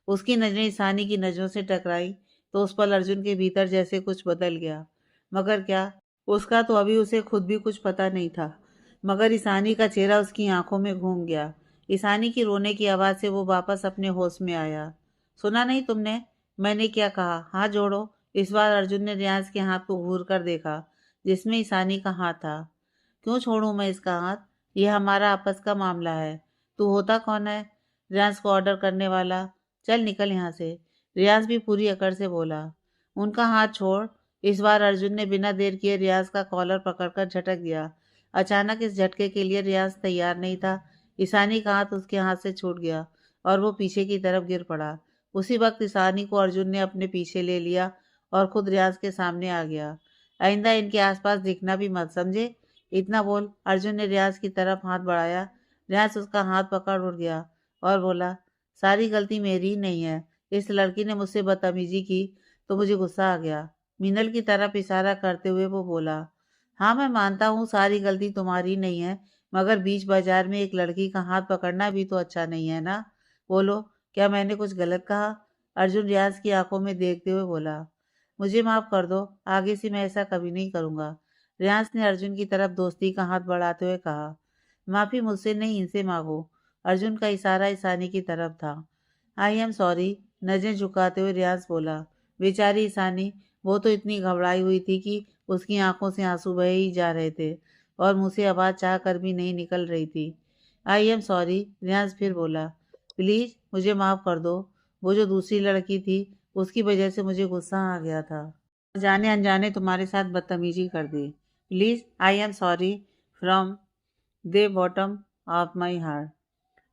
S1: उसकी नजरें ईशानी की नजरों से टकराई तो उस पल अर्जुन के भीतर जैसे कुछ बदल गया। मगर क्या? उसका तो अभी उसे खुद भी कुछ पता नहीं था। मगर ईशानी का चेहरा उसकी आंखों में घूम गया। ईशानी की रोने की आवाज़ से वो वापस अपने होश में आया। सुना नहीं तुमने? मैंने क्या कहा? हाथ जोड़ो। इस बार अर्जुन ने रियाज के हाथ को घूर कर देखा जिसमें ईशानी का हाथ था। क्यों छोड़ूं मैं इसका हाथ? यह हमारा आपस का मामला है। तू होता कौन है? रियाज को ऑर्डर करने वाला। चल निकल यहाँ से। रियाज भी पूरी अकड़ से बोला। उनका हाथ छोड़। इस बार अर्जुन ने बिना देर किए रियाज का कॉलर पकड़कर झटक दिया। अचानक इस झटके के लिए रियाज तैयार नहीं था। ईशानी का हाथ उसके हाथ से छूट गया और वो पीछे की तरफ गिर पड़ा। उसी वक्त ईशानी को अर्जुन ने अपने पीछे ले लिया और खुद रियाज के सामने आ गया। आइंदा इनके आसपास दिखना भी मत, समझे? इतना बोल अर्जुन ने रियाज की तरफ हाथ बढ़ाया। रियाज उसका हाथ पकड़ उड़ गया और बोला, सारी गलती मेरी ही नहीं है। इस लड़की ने मुझसे बदतमीजी की तो मुझे गुस्सा आ गया। मीनल की तरफ इशारा करते हुए वो बोला, हाँ मैं मानता हूँ सारी गलती तुम्हारी नहीं है, मगर बीच बाजार में एक लड़की का हाथ पकड़ना भी तो अच्छा नहीं है ना। बोलो, क्या मैंने कुछ गलत कहा? अर्जुन रियाज की आंखों में देखते हुए बोला, मुझे माफ कर दो, आगे से मैं ऐसा कभी नहीं करूंगा। रियाज ने अर्जुन की तरफ दोस्ती का हाथ बढ़ाते हुए कहा, माफी मुझसे नहीं इनसे मांगो। अर्जुन का इशारा ईशानी की तरफ था। आई एम सॉरी, नजरें झुकाते हुए रियाज बोला। बेचारी ईशानी, वो तो इतनी घबराई हुई थी कि उसकी आंखों से आंसू बहे ही जा रहे थे और मुंह से आवाज चाह कर भी नहीं निकल रही थी। आई एम सॉरी, रियाज फिर बोला। प्लीज मुझे माफ कर दो। वो जो दूसरी लड़की थी उसकी वजह से मुझे गुस्सा आ गया था। जाने अनजाने तुम्हारे साथ बदतमीजी कर दी। Please I am sorry from the bottom of my heart.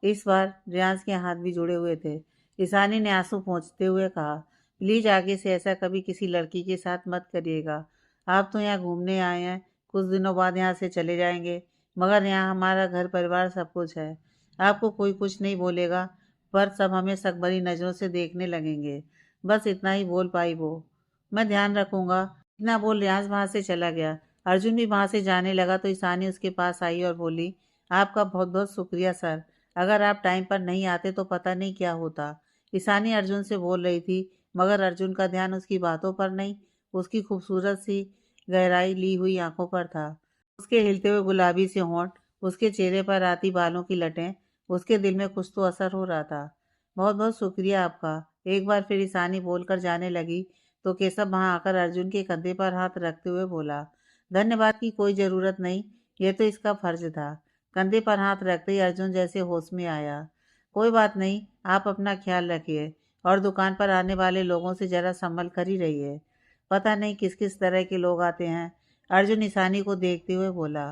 S1: इस बार रियाज के हाथ भी जुड़े हुए थे। ईशानी ने आंसू पोंछते हुए कहा, प्लीज आगे से ऐसा कभी किसी लड़की के साथ मत करिएगा। आप तो यहाँ घूमने आए हैं, कुछ दिनों बाद यहाँ से चले जाएंगे, मगर यहाँ हमारा घर परिवार सब कुछ है। आपको कोई कुछ नहीं बोलेगा पर सब हमें सकबरी नज़रों से देखने लगेंगे। बस इतना ही बोल पाई वो। मैं ध्यान रखूंगा। इतना बोल रियाज वहां से चला गया। अर्जुन भी वहां से जाने लगा तो ईशानी उसके पास आई और बोली, आपका बहुत बहुत शुक्रिया सर। अगर आप टाइम पर नहीं आते तो पता नहीं क्या होता। ईशानी अर्जुन से बोल रही थी मगर अर्जुन का ध्यान उसकी बातों पर नहीं, उसकी खूबसूरत सी गहराई ली हुई आंखों पर था। उसके हिलते हुए गुलाबी से होंठ, उसके चेहरे पर आती बालों की लटें, उसके दिल में कुछ तो असर हो रहा था। बहुत बहुत शुक्रिया आपका। एक बार फिर ईशानी बोलकर जाने लगी तो केशव वहां आकर अर्जुन के कंधे पर हाथ रखते हुए बोला, धन्यवाद की कोई जरूरत नहीं, यह तो इसका फर्ज था। कंधे पर हाथ रखते ही अर्जुन जैसे होश में आया। कोई बात नहीं, आप अपना ख्याल रखिए और दुकान पर आने वाले लोगों से जरा संभल कर ही रहिए। पता नहीं किस किस तरह के लोग आते हैं। अर्जुन ईशानी को देखते हुए बोला,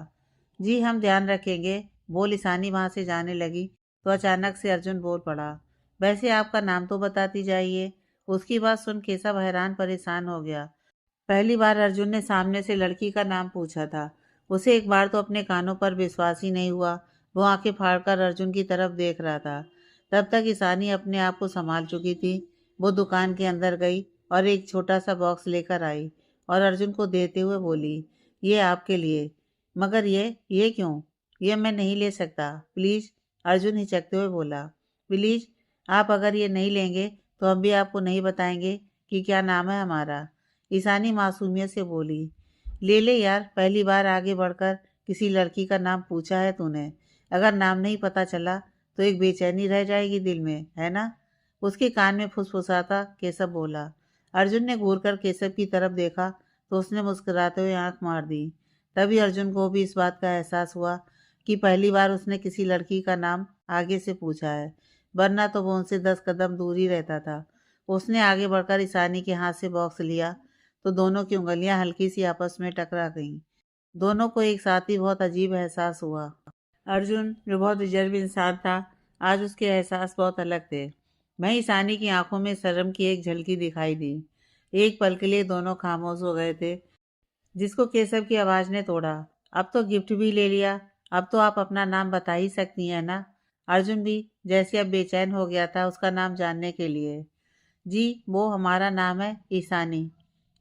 S1: जी हम ध्यान रखेंगे। बोल ईशानी वहां से जाने लगी तो अचानक से अर्जुन बोल पड़ा, वैसे आपका नाम तो बताती जाइए। उसकी बात सुन केशव हैरान परेशान हो गया। पहली बार अर्जुन ने सामने से लड़की का नाम पूछा था। उसे एक बार तो अपने कानों पर विश्वास ही नहीं हुआ। वो आंखें फाड़कर अर्जुन की तरफ देख रहा था। तब तक ईशानी अपने आप को संभाल चुकी थी। वो दुकान के अंदर गई और एक छोटा सा बॉक्स लेकर आई और अर्जुन को देते हुए बोली, ये आपके लिए। मगर ये क्यों? ये मैं नहीं ले सकता, प्लीज़। अर्जुन हिचकते हुए बोला, प्लीज़, आप अगर ये नहीं लेंगे तो हम भी आपको नहीं बताएंगे कि क्या नाम है हमारा। ईशानी मासूमियत से बोली, ले ले यार, पहली बार आगे बढ़कर किसी लड़की का नाम पूछा है तूने। अगर नाम नहीं पता चला तो एक बेचैनी रह जाएगी दिल में, है ना? उसके कान में फुसफुसाता केशव बोला। अर्जुन ने घूर कर केशव की तरफ देखा तो उसने मुस्कुराते हुए आंख मार दी। तभी अर्जुन को भी इस बात का एहसास हुआ कि पहली बार उसने किसी लड़की का नाम आगे से पूछा है, वरना तो वो उनसे 10 कदम दूर ही रहता था। उसने आगे बढ़कर ईशानी के हाथ से बॉक्स लिया तो दोनों की उंगलियां हल्की सी आपस में टकरा गईं। दोनों को एक साथ ही बहुत अजीब एहसास हुआ। अर्जुन, जो बहुत रिजर्व इंसान था, आज उसके एहसास बहुत अलग थे। वहीं ईशानी की आंखों में शर्म की एक झलकी दिखाई दी। एक पल के लिए दोनों खामोश हो गए थे, जिसको केशव की आवाज ने तोड़ा। अब तो गिफ्ट भी ले लिया, अब तो आप अपना नाम बता ही सकती हैं ना? अर्जुन भी जैसे अब बेचैन हो गया था उसका नाम जानने के लिए। जी, वो हमारा नाम है ईशानी।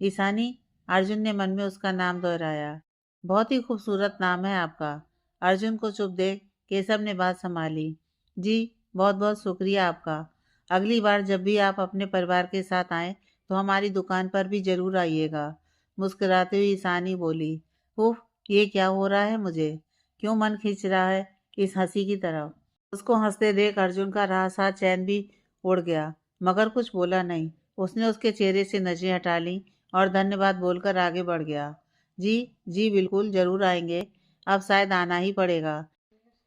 S1: ईशानी? अर्जुन ने मन में उसका नाम दोहराया। बहुत ही खूबसूरत नाम है आपका। अर्जुन को चुप देख केशव ने बात संभाली। जी, बहुत बहुत शुक्रिया आपका। अगली बार जब भी आप अपने परिवार के साथ आएं तो हमारी दुकान पर भी जरूर आइएगा। मुस्कुराते हुए ईशानी बोली, उफ, ये क्या हो रहा है मुझे? क्यों मन खींच रहा है इस हंसी की तरफ? उसको हंसते देख अर्जुन का रहा सा चैन भी उड़ गया, मगर कुछ बोला नहीं। उसने उसके चेहरे से नजरें हटा ली और धन्यवाद बोलकर आगे बढ़ गया। जी, जी बिल्कुल, जरूर आएंगे। अब शायद आना ही पड़ेगा।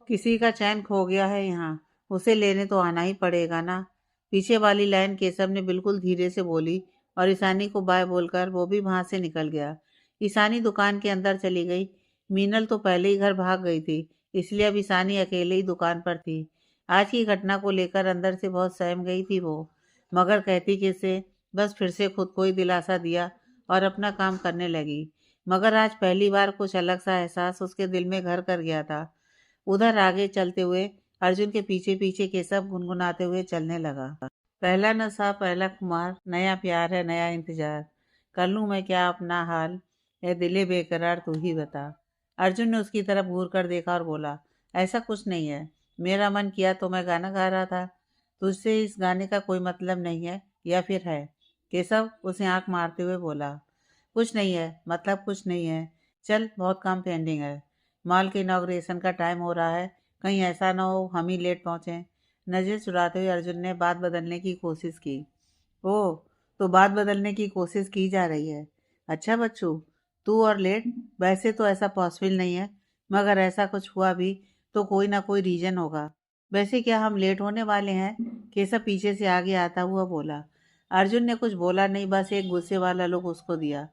S1: किसी का चैन खो गया है यहाँ, उसे लेने तो आना ही पड़ेगा ना। पीछे वाली लाइन केशव ने बिल्कुल धीरे से बोली और ईशानी को बाय बोलकर वो भी वहां से निकल गया। ईशानी दुकान के अंदर चली गई। मीनल तो पहले ही घर भाग गई थी, इसलिए अब ईशानी अकेले ही दुकान पर थी। आज की घटना को लेकर अंदर से बहुत सहम गई थी वो, मगर कहती किसे, बस फिर से खुद को ही दिलासा दिया और अपना काम करने लगी। मगर आज पहली बार कुछ अलग सा एहसास उसके दिल में घर कर गया था। उधर आगे चलते हुए अर्जुन के पीछे पीछे केशव गुनगुनाते हुए चलने लगा। पहला नशा पहला खुमार, नया प्यार है नया इंतजार, कर लूं मैं क्या अपना हाल, ए दिले बेकरार तू ही बता। अर्जुन ने उसकी तरफ घूर कर देखा और बोला, ऐसा कुछ नहीं है, मेरा मन किया तो मैं गाना गा रहा था। तुझसे इस गाने का कोई मतलब नहीं है या फिर है? केशव उसे आंख मारते हुए बोला, कुछ नहीं है, मतलब कुछ नहीं है। चल, बहुत काम पेंडिंग है। मॉल के इनॉग्रेशन का टाइम हो रहा है, कहीं ऐसा ना हो हम ही लेट पहुंचे। नजर चुराते हुए अर्जुन ने बात बदलने की कोशिश की। ओह, तो बात बदलने की कोशिश की जा रही है। अच्छा बच्चू, तू और लेट? वैसे तो ऐसा पॉसिबल नहीं है, मगर ऐसा कुछ हुआ भी तो कोई ना कोई रीजन होगा। वैसे क्या हम लेट होने वाले हैं? केशव पीछे से आगे आता हुआ बोला। अर्जुन ने कुछ बोला नहीं, बस एक गुस्से वाला लुक उसको दिया।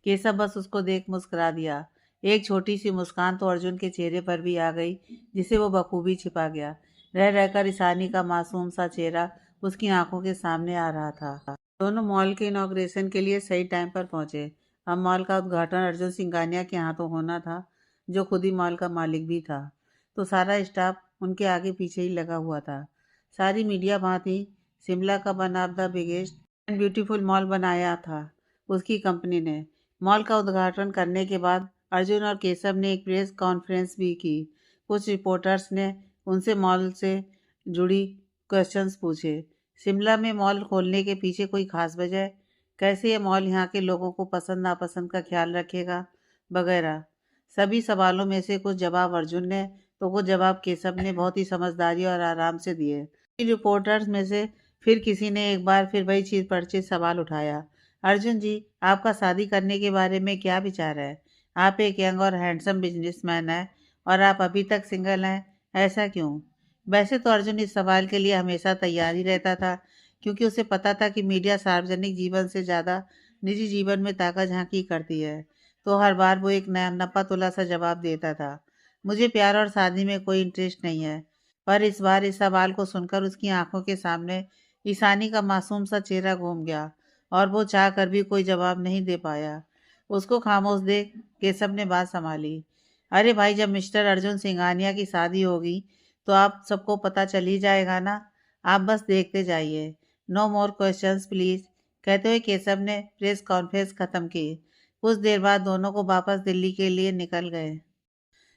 S1: केशव बस उसको देख मुस्कुरा दिया। एक छोटी सी मुस्कान तो अर्जुन के चेहरे पर भी आ गई, जिसे वो बखूबी छिपा गया। रह रहकर ईशानी का मासूम सा चेहरा उसकी आंखों के सामने आ रहा था। दोनों मॉल के इनॉग्रेशन के लिए सही टाइम पर पहुंचे। अब मॉल का उद्घाटन अर्जुन सिंघानिया के हाथों होना था, जो खुद ही मॉल का मालिक भी था। तो सारा स्टाफ उनके आगे पीछे ही लगा हुआ था। सारी मीडिया वहाँ थी। शिमला का one of the biggest and beautiful mall बनाया था उसकी कंपनी ने। मॉल का उद्घाटन करने के बाद अर्जुन और केशव ने एक प्रेस कॉन्फ्रेंस भी की। कुछ रिपोर्टर्स ने उनसे मॉल से जुड़ी क्वेश्चंस पूछे। शिमला में मॉल खोलने के पीछे कोई खास वजह? कैसे ये मॉल यहाँ के लोगों को पसंद नापसंद का ख्याल रखेगा, वगैरह। सभी सवालों में से कुछ जवाब अर्जुन ने तो कुछ जवाब केशव ने बहुत ही समझदारी और आराम से दिए। रिपोर्टर्स में से फिर किसी ने एक बार फिर वही चीज पर चीज सवाल उठाया। अर्जुन जी, आपका शादी करने के बारे में क्या विचार है? आप एक यंग और हैंडसम बिजनेसमैन हैं और आप अभी तक सिंगल हैं, ऐसा क्यों? वैसे तो अर्जुन इस सवाल के लिए हमेशा तैयार ही रहता था, क्योंकि उसे पता था कि मीडिया सार्वजनिक जीवन से ज़्यादा निजी जीवन में ताका झांकी करती है। तो हर बार वो एक नया नपा तुला सा जवाब देता था, मुझे प्यार और शादी में कोई इंटरेस्ट नहीं है। पर इस बार इस सवाल को सुनकर उसकी आंखों के सामने ईशानी का मासूम सा चेहरा घूम गया और वो चाह कर भी कोई जवाब नहीं दे पाया। उसको खामोश देख केशव ने बात संभाली। अरे भाई, जब मिस्टर अर्जुन सिंघानिया की शादी होगी तो आप सबको पता चल ही जाएगा ना। आप बस देखते जाइए, नो मोर क्वेश्चंस प्लीज, कहते हुए केशव ने प्रेस कॉन्फ्रेंस खत्म की। कुछ देर बाद दोनों को वापस दिल्ली के लिए निकल गए।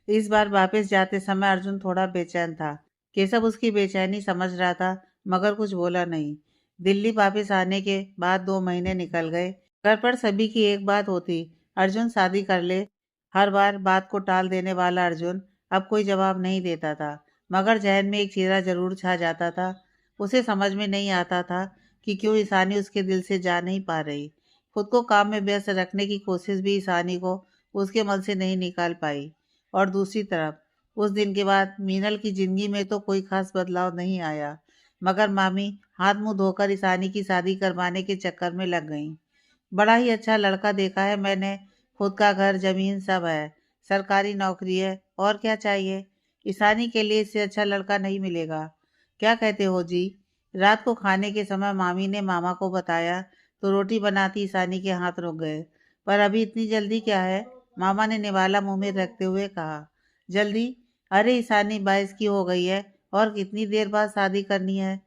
S1: इस बार वापस जाते समय अर्जुन थोड़ा बेचैन था। केशव उसकी बेचैनी समझ रहा था, मगर कुछ बोला नहीं। दिल्ली वापस आने के बाद 2 महीने निकल गए। घर पर सभी की एक बात होती, अर्जुन शादी कर ले। हर बार बात को टाल देने वाला अर्जुन अब कोई जवाब नहीं देता था, मगर जहन में एक चेहरा जरूर छा जाता था। उसे समझ में नहीं आता था कि क्यों ईशानी उसके दिल से जा नहीं पा रही। खुद को काम में व्यस्त रखने की कोशिश भी ईशानी को उसके मन से नहीं निकाल पाई। और दूसरी तरफ उस दिन के बाद मीनल की जिंदगी में तो कोई खास बदलाव नहीं आया, मगर मामी हाथ मुंह धोकर ईशानी की शादी करवाने के चक्कर में लग गईं। बड़ा ही अच्छा लड़का देखा है मैंने, खुद का घर जमीन सब है, सरकारी नौकरी है, और क्या चाहिए। ईशानी के लिए इससे अच्छा लड़का नहीं मिलेगा। क्या कहते हो जी। रात को खाने के समय मामी ने मामा को बताया तो रोटी बनाती ईशानी के हाथ रुक गए। पर अभी इतनी जल्दी क्या है, मामा ने निवाला मुंह में रखते हुए कहा। जल्दी? अरे ईशानी 22 की हो गई है, और कितनी देर बाद शादी करनी है।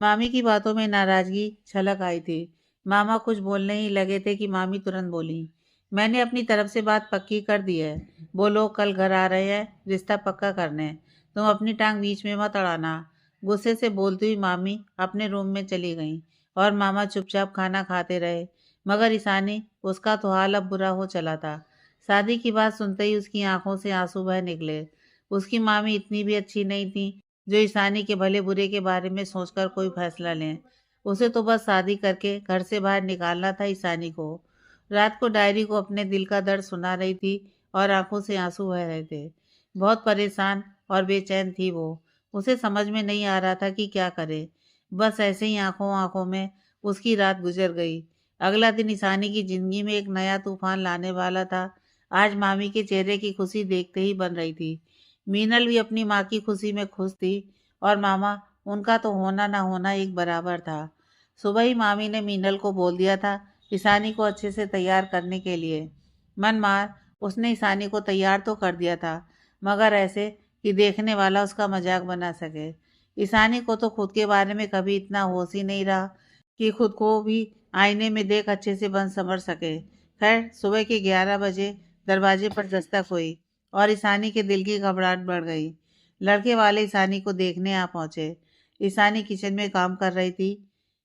S1: मामी की बातों में नाराजगी छलक आई थी। मामा कुछ बोलने ही लगे थे कि मामी तुरंत बोली, मैंने अपनी तरफ से बात पक्की कर दी है। वो लोग कल घर आ रहे हैं रिश्ता पक्का करने, तुम अपनी टांग बीच में मत अड़ाना। गुस्से से बोलती हुई मामी अपने रूम में चली गईं और मामा चुपचाप खाना खाते रहे। मगर ईशानी, उसका तो हाल अब बुरा हो चला था। शादी की बात सुनते ही उसकी आंखों से आंसू बह निकले। उसकी मामी इतनी भी अच्छी नहीं थी जो ईशानी के भले बुरे के बारे में सोचकर कोई फैसला लें। उसे तो बस शादी करके घर से बाहर निकालना था ईशानी को। रात को डायरी को अपने दिल का दर्द सुना रही थी और आंखों से आंसू बह रहे थे। बहुत परेशान और बेचैन थी वो। उसे समझ में नहीं आ रहा था कि क्या करे। बस ऐसे ही आंखों आंखों में उसकी रात गुजर गई। अगला दिन ईशानी की जिंदगी में एक नया तूफान लाने वाला था। आज मामी के चेहरे की खुशी देखते ही बन रही थी। मीनल भी अपनी माँ की खुशी में खुश थी, और मामा, उनका तो होना ना होना एक बराबर था। सुबह ही मामी ने मीनल को बोल दिया था ईशानी को अच्छे से तैयार करने के लिए। मन मार उसने ईशानी को तैयार तो कर दिया था, मगर ऐसे कि देखने वाला उसका मजाक बना सके। ईशानी को तो खुद के बारे में कभी इतना होश ही नहीं रहा कि खुद को भी आईने में देख अच्छे से बन समझ सके। खैर, सुबह के 11 बजे दरवाजे पर दस्तक हुई और ईशानी के दिल की घबराहट बढ़ गई। लड़के वाले ईशानी को देखने आ पहुंचे। ईशानी किचन में काम कर रही थी।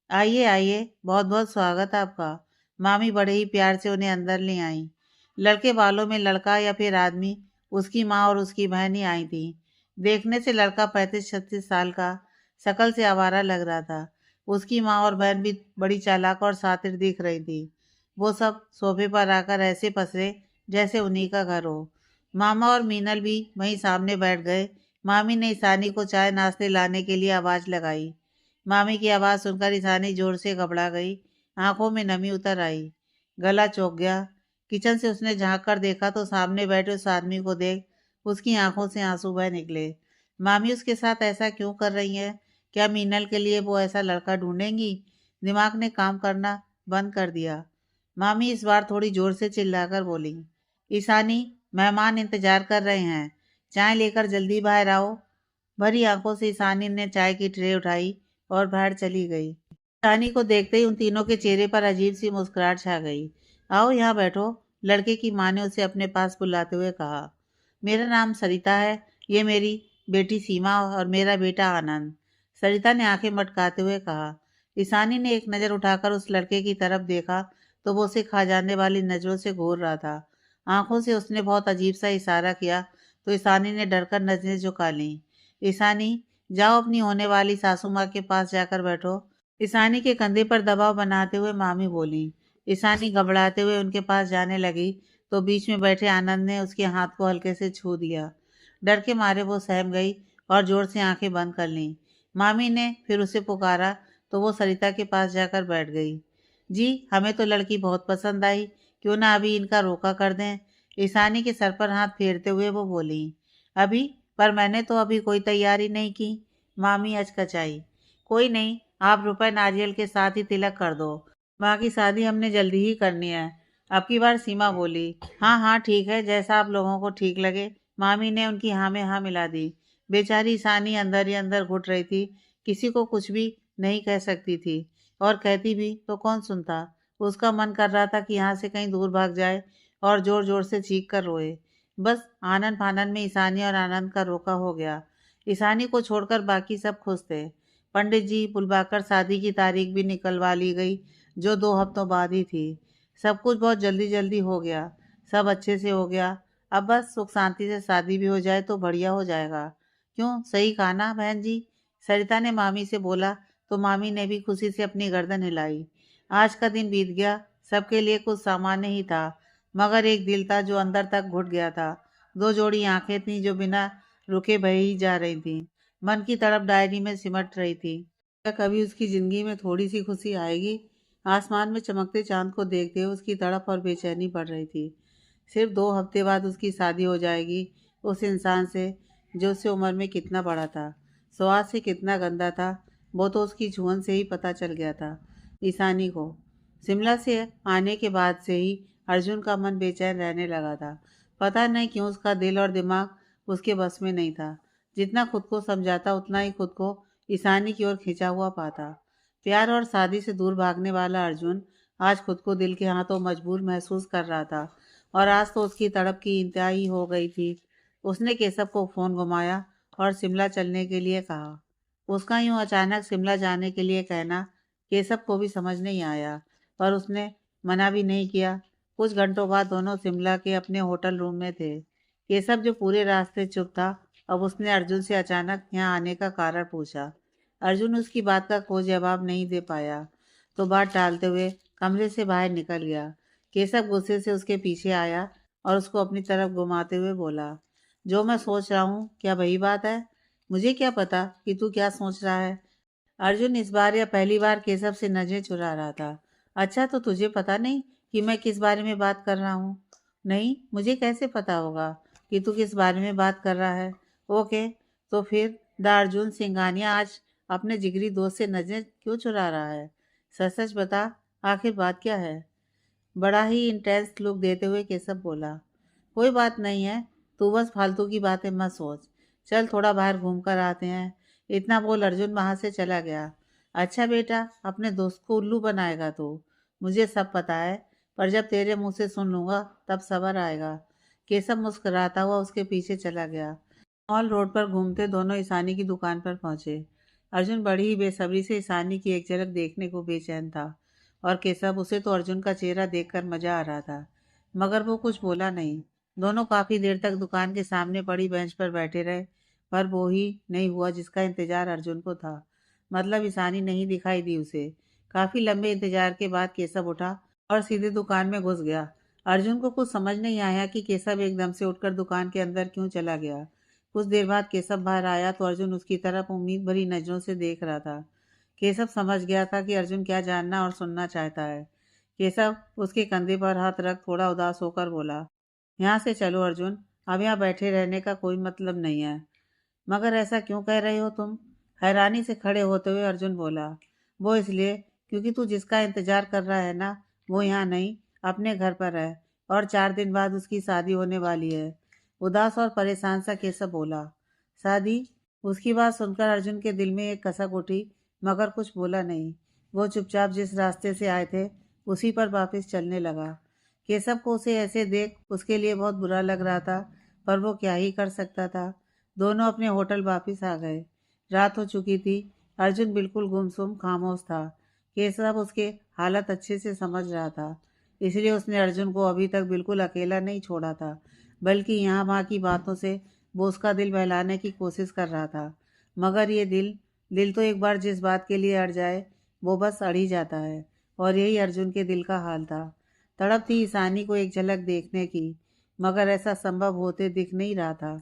S1: आइए आइए, बहुत बहुत स्वागत है आपका। मामी बड़े ही प्यार से उन्हें अंदर ले आई। लड़के वालों में लड़का या फिर आदमी, उसकी माँ और उसकी बहन ही आई थी। देखने से लड़का 35-36 साल का, शकल से आवारा लग रहा था। उसकी माँ और बहन भी बड़ी चालाक और शातिर दिख रही थी। वो सब सोफे पर आकर ऐसे पसरे जैसे उन्हीं का घर हो। मामा और मीनल भी वहीं सामने बैठ गए। मामी ने ईशानी को चाय नाश्ते लाने के लिए आवाज लगाई। मामी की आवाज सुनकर ईशानी जोर से घबरा गई। आंखों में नमी उतर आई, गला चौंक गया। किचन से उसने झांक कर देखा तो सामने बैठे उस आदमी को देख उसकी आंखों से आंसू बह निकले। मामी उसके साथ ऐसा क्यों कर रही है? क्या मीनल के लिए वो ऐसा लड़का ढूंढेंगी? दिमाग ने काम करना बंद कर दिया। मामी इस बार थोड़ी जोर से चिल्लाकर बोली, ईशानी, मेहमान इंतजार कर रहे हैं, चाय लेकर जल्दी बाहर आओ। भरी आंखों से ईशानी ने चाय की ट्रे उठाई और बाहर चली गई। ईशानी को देखते ही उन तीनों के चेहरे पर अजीब सी मुस्कुराहट छा गई। आओ यहाँ बैठो, लड़के की माँ ने उसे अपने पास बुलाते हुए कहा। मेरा नाम सरिता है, ये मेरी बेटी सीमा और मेरा बेटा आनंद, सरिता ने आंखें मटकाते हुए कहा। ईशानी ने एक नज़र उठाकर उस लड़के की तरफ देखा तो वो उसे खा जाने वाली नजरों से घूर रहा था। आंखों से उसने बहुत अजीब सा इशारा किया तो ईशानी ने डरकर नजरें झुका लीं। ईशानी, जाओ अपनी होने वाली सासू माँ के पास जाकर बैठो, ईशानी के कंधे पर दबाव बनाते हुए मामी बोली। ईशानी घबराते हुए उनके पास जाने लगी तो बीच में बैठे आनंद ने उसके हाथ को हल्के से छू दिया। डर के मारे वो सहम गई और जोर से आंखें बंद कर लीं। मामी ने फिर उसे पुकारा तो वो सरिता के पास जाकर बैठ गई। जी, हमें तो लड़की बहुत पसंद आई, क्यों ना अभी इनका रोका कर दें। ईशानी के सर पर हाथ फेरते हुए वो बोली। अभी? पर मैंने तो अभी कोई तैयारी नहीं की। मामी अचकचाई। कोई नहीं, आप रुपए नारियल के साथ ही तिलक कर दो, बाकी शादी हमने जल्दी ही करनी है। अब की बार सीमा बोली। हाँ हाँ ठीक है, जैसा आप लोगों को ठीक लगे। मामी ने उनकी हाँ में हाँ मिला दी। बेचारी ईशानी अंदर ही अंदर घुट रही थी, किसी को कुछ भी नहीं कह सकती थी। और कहती भी तो कौन सुनता। उसका मन कर रहा था कि यहाँ से कहीं दूर भाग जाए और जोर जोर से चीख कर रोए। बस आनन फानन में ईशानी और आनंद का रोका हो गया। ईशानी को छोड़कर बाकी सब खुश थे। पंडित जी बुलवाकर शादी की तारीख भी निकलवा ली गई, जो 2 हफ्तों बाद ही थी। सब कुछ बहुत जल्दी जल्दी हो गया, सब अच्छे से हो गया। अब बस सुख शांति से शादी भी हो जाए तो बढ़िया हो जाएगा। क्यों, सही कहा ना बहन जी? सरिता ने मामी से बोला तो मामी ने भी खुशी से अपनी गर्दन हिलाई। आज का दिन बीत गया, सबके लिए कुछ सामान्य ही था, मगर एक दिल था जो अंदर तक घुट गया था। 2 जोड़ी आंखें थीं जो बिना रुके बह ही जा रही थीं। मन की तड़प डायरी में सिमट रही थी। क्या कभी उसकी जिंदगी में थोड़ी सी खुशी आएगी? आसमान में चमकते चांद को देखते हुए उसकी तड़प और बेचैनी बढ़ रही थी। सिर्फ 2 हफ्ते बाद उसकी शादी हो जाएगी, उस इंसान से जो उससे उम्र में कितना बड़ा था, स्वाद से कितना गंदा था, वो तो उसकी छुअन से ही पता चल गया था ईशानी को। शिमला से आने के बाद से ही अर्जुन का मन बेचैन रहने लगा था। पता नहीं क्यों उसका दिल और दिमाग उसके बस में नहीं था। जितना खुद को समझाता उतना ही खुद को ईशानी की ओर खिंचा हुआ पाता। प्यार और शादी से दूर भागने वाला अर्जुन आज खुद को दिल के हाथों मजबूर महसूस कर रहा था, और आज तो उसकी तड़प की इंतहा हो गई थी। उसने केशव को फोन घुमाया और शिमला चलने के लिए कहा। उसका यूं अचानक शिमला जाने के लिए कहना केशव को भी समझ नहीं आया, पर उसने मना भी नहीं किया। कुछ घंटों बाद दोनों शिमला के अपने होटल रूम में थे। केशव जो पूरे रास्ते चुप था, अब उसने अर्जुन से अचानक यहाँ आने का कारण पूछा। अर्जुन उसकी बात का कोई जवाब नहीं दे पाया, तो बात टालते हुए कमरे से बाहर निकल गया। केशव गुस्से से उसके पीछे आया और उसको अपनी तरफ घुमाते हुए बोला, जो मैं सोच रहा हूँ क्या वही बात है? मुझे क्या पता कि तू क्या सोच रहा है? अर्जुन इस बार या पहली बार केशव से नजरें चुरा रहा था। अच्छा, तो तुझे पता नहीं कि मैं किस बारे में बात कर रहा हूँ? नहीं, मुझे कैसे पता होगा कि तू किस बारे में बात कर रहा है? ओके, तो फिर द अर्जुन सिंघानिया आज अपने जिगरी दोस्त से नजरें क्यों चुरा रहा है? सच सच बता, आखिर बात क्या है? बड़ा ही इंटेंस लुक देते हुए केशव बोला, कोई बात नहीं है, तू बस फालतू की बातें मत सोच। चल थोड़ा बाहर घूम कर आते हैं। इतना बोल अर्जुन वहां से चला गया। अच्छा बेटा, अपने दोस्त को उल्लू बनाएगा तू, मुझे सब पता है, पर जब तेरे मुंह से सुन लूंगा तब सबर आएगा। केशव मुस्कुराता हुआ उसके पीछे चला गया। मॉल रोड पर घूमते दोनों ईशानी की दुकान पर पहुंचे। अर्जुन बड़ी ही बेसब्री से ईशानी की एक झलक देखने को बेचैन था, और केशव उसे तो अर्जुन का चेहरा देखकर मजा आ रहा था, मगर वो कुछ बोला नहीं। दोनों काफी देर तक दुकान के सामने पड़ी बेंच पर बैठे रहे, पर वो ही नहीं हुआ जिसका इंतजार अर्जुन को था। मतलब ईशानी नहीं दिखाई दी उसे। काफी लंबे इंतजार के बाद केशव उठा और सीधे दुकान में घुस गया। अर्जुन को कुछ समझ नहीं आया कि केशव एकदम से उठकर दुकान के अंदर क्यों चला गया। कुछ देर बाद केशव बाहर आया तो अर्जुन उसकी तरफ उम्मीद भरी नजरों से देख रहा था। केशव समझ गया था कि अर्जुन क्या जानना और सुनना चाहता है। केशव उसके कंधे पर हाथ रख थोड़ा उदास होकर बोला, यहाँ से चलो अर्जुन, अब यहाँ बैठे रहने का कोई मतलब नहीं है। मगर ऐसा क्यों कह रहे हो तुम? हैरानी से खड़े होते हुए अर्जुन बोला, वो इसलिए क्योंकि तू जिसका इंतजार कर रहा है ना, वो यहाँ नहीं, अपने घर पर है, और 4 दिन बाद उसकी शादी होने वाली है। उदास और परेशान सा केशव बोला, शादी? उसकी बात सुनकर अर्जुन के दिल में एक कसक उठी, मगर कुछ बोला नहीं। वो चुपचाप जिस रास्ते से आए थे उसी पर वापस चलने लगा। केशव को उसे ऐसे देख उसके लिए बहुत बुरा लग रहा था, पर वो क्या ही कर सकता था। दोनों अपने होटल वापस आ गए। रात हो चुकी थी। अर्जुन बिल्कुल गुमसुम खामोश था। केशव उसके हालत अच्छे से समझ रहा था, इसलिए उसने अर्जुन को अभी तक बिल्कुल अकेला नहीं छोड़ा था, बल्कि यहाँ वहाँ की बातों से वो उसका दिल बहलाने की कोशिश कर रहा था। मगर ये दिल दिल तो एक बार जिस बात के लिए अड़ जाए वो बस अड़ ही जाता है, और यही अर्जुन के दिल का हाल था। तड़प थी ईशानी को एक झलक देखने की, मगर ऐसा संभव होते दिख नहीं रहा था।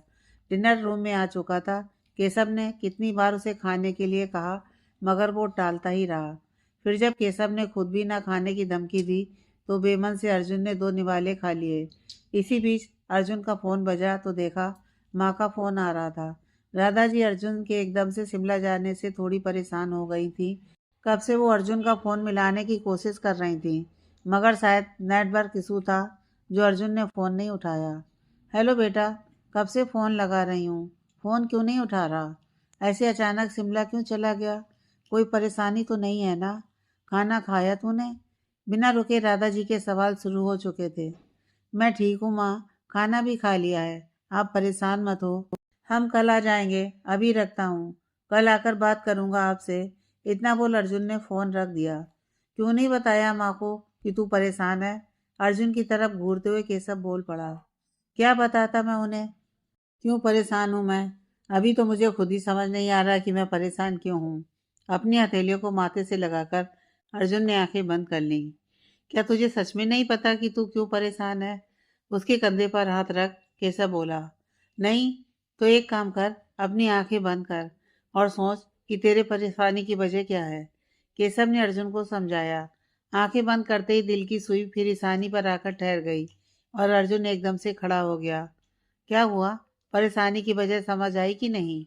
S1: डिनर रूम में आ चुका था। केशव ने कितनी बार उसे खाने के लिए कहा, मगर वो टालता ही रहा। फिर जब केशव ने खुद भी ना खाने की धमकी दी तो बेमन से अर्जुन ने 2 निवाले खा लिए। इसी बीच अर्जुन का फोन बजा तो देखा माँ का फोन आ रहा था। राधा जी अर्जुन के एकदम से शिमला जाने से थोड़ी परेशान हो गई थी। कब से वो अर्जुन का फोन मिलाने की कोशिश कर रही थी, मगर शायद नेटवर्क इशू था जो अर्जुन ने फोन नहीं उठाया। हेलो बेटा, कब से फ़ोन लगा रही हूँ, फ़ोन क्यों नहीं उठा रहा? ऐसे अचानक शिमला क्यों चला गया? कोई परेशानी तो नहीं है ना? खाना खाया तूने? बिना रुके राधा जी के सवाल शुरू हो चुके थे। मैं ठीक हूँ माँ, खाना भी खा लिया है। आप परेशान मत हो, हम कल आ जाएंगे। अभी रखता हूँ, कल आकर बात करूँगा आपसे। इतना बोल अर्जुन ने फ़ोन रख दिया। क्यों नहीं बताया माँ को कि तू परेशान है? अर्जुन की तरफ घूरते हुए केशव बोल पड़ा। क्या बताता मैं उन्हें, क्यों परेशान हूँ मैं? अभी तो मुझे खुद ही समझ नहीं आ रहा कि मैं परेशान क्यों हूँ। अपनी हथेलियों को माथे से लगाकर अर्जुन ने आंखें बंद कर लीं। क्या तुझे सच में नहीं पता कि तू क्यों परेशान है? उसके कंधे पर हाथ रख केशव बोला। नहीं तो एक काम कर, अपनी आंखें बंद कर और सोच कि तेरे परेशानी की वजह क्या है। केशव ने अर्जुन को समझाया। आंखें बंद करते ही दिल की सुई फिर ईशानी पर आकर ठहर गई और अर्जुन एकदम से खड़ा हो गया। क्या हुआ? परेशानी की वजह समझ आई कि नहीं?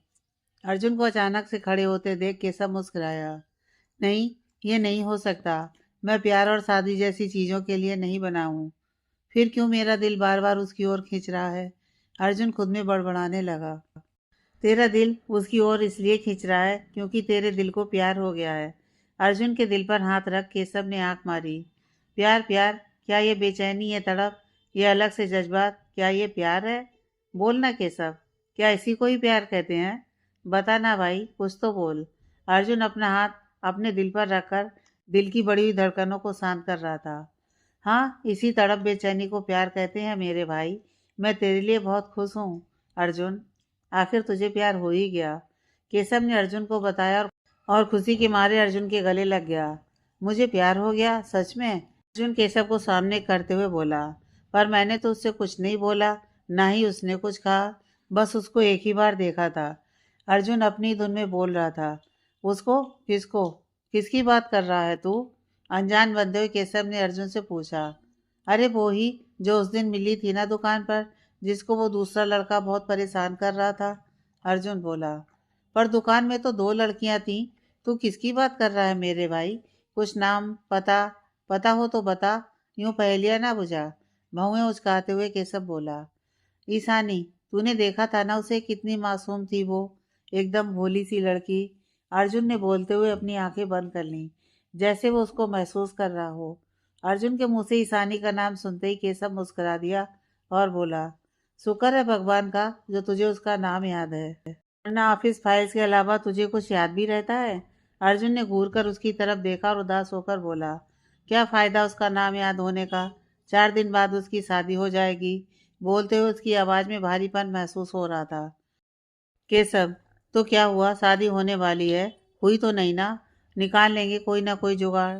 S1: अर्जुन को अचानक से खड़े होते देख केशव मुस्कुराया। नहीं, ये नहीं हो सकता। मैं प्यार और शादी जैसी चीज़ों के लिए नहीं बना हूँ। फिर क्यों मेरा दिल बार बार उसकी ओर खींच रहा है? अर्जुन खुद में बड़बड़ाने लगा। तेरा दिल उसकी ओर इसलिए खींच रहा है क्योंकि तेरे दिल को प्यार हो गया है। अर्जुन के दिल पर हाथ रख केशव ने आंख मारी। प्यार प्यार, क्या ये बेचैनी, ये तड़प, ये अलग से जज्बात, क्या ये प्यार है? बोल ना केशव, क्या इसी को ही प्यार कहते हैं? बता ना भाई, कुछ तो बोल। अर्जुन अपना हाथ अपने दिल पर रखकर दिल की बढ़ी हुई धड़कनों को शांत कर रहा था। हाँ, इसी तड़प बेचैनी को प्यार कहते हैं मेरे भाई। मैं तेरे लिए बहुत खुश हूँ अर्जुन, आखिर तुझे प्यार हो ही गया। केशव ने अर्जुन को बताया और खुशी के मारे अर्जुन के गले लग गया। मुझे प्यार हो गया सच में? अर्जुन केशव को सामने करते हुए बोला। पर मैंने तो उससे कुछ नहीं बोला, ना ही उसने कुछ कहा। बस उसको एक ही बार देखा था। अर्जुन अपनी धुन में बोल रहा था। उसको? किसको? किसकी बात कर रहा है तू? अनजान बनते हुए केशव ने अर्जुन से पूछा। अरे वो ही जो उस दिन मिली थी ना दुकान पर, जिसको वो दूसरा लड़का बहुत परेशान कर रहा था। अर्जुन बोला। पर दुकान में तो दो लड़कियां थीं। तू किसकी बात कर रहा है मेरे भाई? कुछ नाम पता, पता हो तो बता। यूं पहेलियां ना बुझा। भौएं उचकाते हुए केशव बोला। ईशानी, तूने देखा था ना उसे, कितनी मासूम थी वो, एकदम भोली सी लड़की। अर्जुन ने बोलते हुए अपनी आंखें बंद कर लीं, जैसे वो उसको महसूस कर रहा हो। अर्जुन के मुंह से ईशानी का नाम सुनते ही केशव मुस्कुरा दिया और बोला। शुक्र है भगवान का जो तुझे उसका नाम याद है, वरना ऑफिस फाइल्स के अलावा तुझे कुछ याद भी रहता है? अर्जुन ने घूर कर उसकी तरफ देखा और उदास होकर बोला। क्या फायदा उसका नाम याद होने का? 4 दिन बाद उसकी शादी हो जाएगी। बोलते हुए उसकी आवाज में भारीपन महसूस हो रहा था। केशव, तो क्या हुआ, शादी होने वाली है? हुई तो नहीं ना? निकाल लेंगे कोई ना कोई जुगाड़।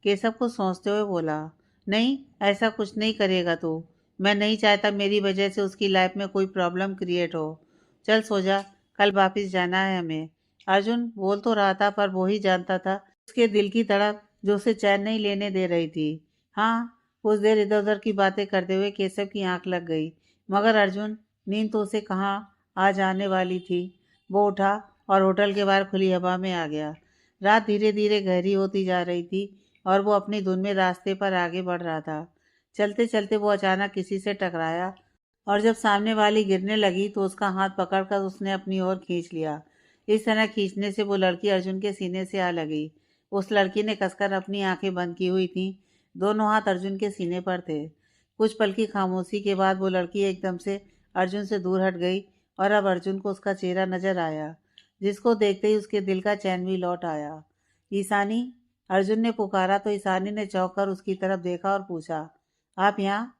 S1: केशव को सोचते हुए बोला। नहीं, ऐसा कुछ नहीं करेगा तू। मैं नहीं चाहता मेरी वजह से उसकी लाइफ में कोई प्रॉब्लम क्रिएट हो। चल सो जा, कल वापस जाना है हमें। अर्जुन बोल तो रहा था पर वो ही जानता था उसके दिल की तड़प जो उसे चैन नहीं लेने दे रही थी। हाँ, कुछ देर इधर उधर की बातें करते हुए केशव की आंख लग गई, मगर अर्जुन, नींद तो उसे कहाँ आ जाने वाली थी। वो उठा और होटल के बाहर खुली हवा में आ गया। रात धीरे धीरे गहरी होती जा रही थी और वो अपनी धुन में रास्ते पर आगे बढ़ रहा था। चलते चलते वो अचानक किसी से टकराया और जब सामने वाली गिरने लगी तो उसका हाथ पकड़कर उसने अपनी ओर खींच लिया। इस तरह खींचने से वो लड़की अर्जुन के सीने से आ लगी। उस लड़की ने कसकर अपनी आंखें बंद की हुई थी। दोनों हाथ अर्जुन के सीने पर थे। कुछ पल की खामोशी के बाद वो लड़की एकदम से अर्जुन से दूर हट गई और अब अर्जुन को उसका चेहरा नजर आया, जिसको देखते ही उसके दिल का चैन भी लौट आया। ईशानी, अर्जुन ने पुकारा तो ईशानी ने चौंक कर उसकी तरफ देखा और पूछा। आप यहाँ?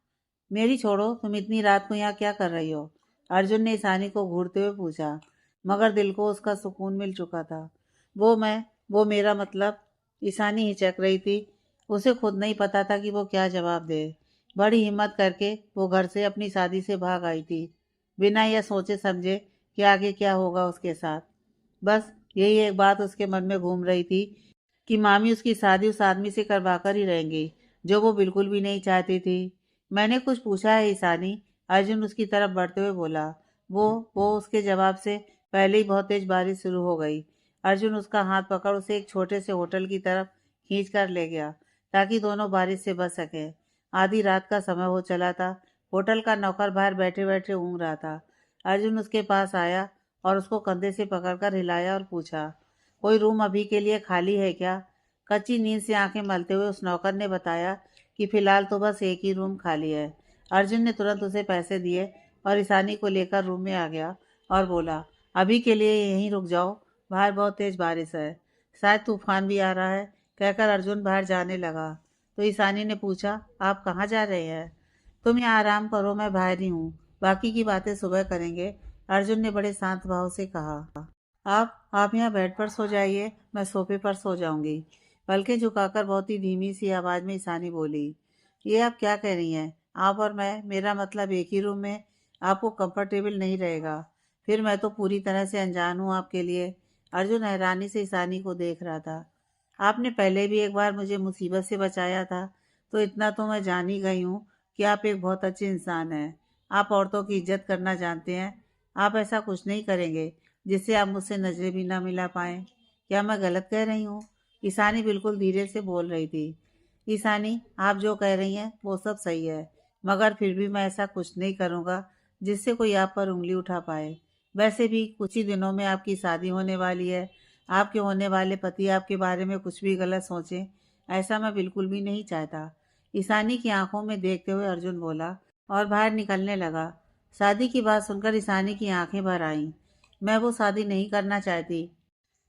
S1: मेरी छोड़ो, तुम इतनी रात को यहाँ क्या कर रही हो? अर्जुन ने ईशानी को घूरते हुए पूछा, मगर दिल को उसका सुकून मिल चुका था। वो मेरा मतलब। ईशानी हिचक रही थी। उसे खुद नहीं पता था कि वो क्या जवाब दे। बड़ी हिम्मत करके वो घर से अपनी शादी से भाग आई थी, बिना यह सोचे समझे कि आगे क्या होगा उसके साथ। बस यही एक बात उसके मन में घूम रही थी कि मामी उसकी शादी उस आदमी से करवा कर ही रहेंगी, जो वो बिल्कुल भी नहीं चाहती थी। मैंने कुछ पूछा है ईशानी? अर्जुन उसकी तरफ बढ़ते हुए बोला। वो उसके जवाब से पहले ही बहुत तेज बारिश शुरू हो गई। अर्जुन उसका हाथ पकड़ उसे एक छोटे से होटल की तरफ खींच कर ले गया ताकि दोनों बारिश से बच सके। आधी रात का समय हो चला था। होटल का नौकर बाहर बैठे बैठे ऊँग रहा था। अर्जुन उसके पास आया और उसको कंधे से पकड़कर हिलाया और पूछा, कोई रूम अभी के लिए खाली है क्या? कच्ची नींद से आंखें मलते हुए उस नौकर ने बताया कि फिलहाल तो बस एक ही रूम खाली है। अर्जुन ने तुरंत उसे पैसे दिए और ईशानी को लेकर रूम में आ गया और बोला, अभी के लिए यहीं रुक जाओ, बाहर बहुत तेज बारिश है, शायद तूफान भी आ रहा है। कहकर अर्जुन बाहर जाने लगा तो ईशानी ने पूछा, आप कहाँ जा रहे हैं? तुम यहाँ आराम करो, मैं बाहर ही हूँ, बाकी की बातें सुबह करेंगे। अर्जुन ने बड़े शांत भाव से कहा। आप यहाँ बेड पर सो जाइए, मैं सोफे पर सो जाऊंगी। पलकें झुकाकर बहुत ही धीमी सी आवाज में ईशानी बोली, ये आप क्या कह रही हैं? आप और मैं, मेरा मतलब एक ही रूम में, आपको कंफर्टेबल नहीं रहेगा। फिर मैं तो पूरी तरह से अनजान हूँ आपके लिए। अर्जुन हैरानी से ईशानी को देख रहा था। आपने पहले भी एक बार मुझे मुसीबत से बचाया था, तो इतना तो मैं जान ही गई हूँ कि आप एक बहुत अच्छे इंसान हैं। आप औरतों की इज्जत करना जानते हैं। आप ऐसा कुछ नहीं करेंगे जिससे आप मुझसे नजरें भी ना मिला पाएं। क्या मैं गलत कह रही हूँ? ईशानी बिल्कुल धीरे से बोल रही थी। ईशानी, आप जो कह रही हैं वो सब सही है, मगर फिर भी मैं ऐसा कुछ नहीं करूँगा जिससे कोई आप पर उंगली उठा पाए। वैसे भी कुछ ही दिनों में आपकी शादी होने वाली है। आपके होने वाले पति आपके बारे में कुछ भी गलत सोचें, ऐसा मैं बिल्कुल भी नहीं चाहता। ईशानी की आंखों में देखते हुए अर्जुन बोला और बाहर निकलने लगा। शादी की बात सुनकर ईशानी की आंखें भर आईं। मैं वो शादी नहीं करना चाहती,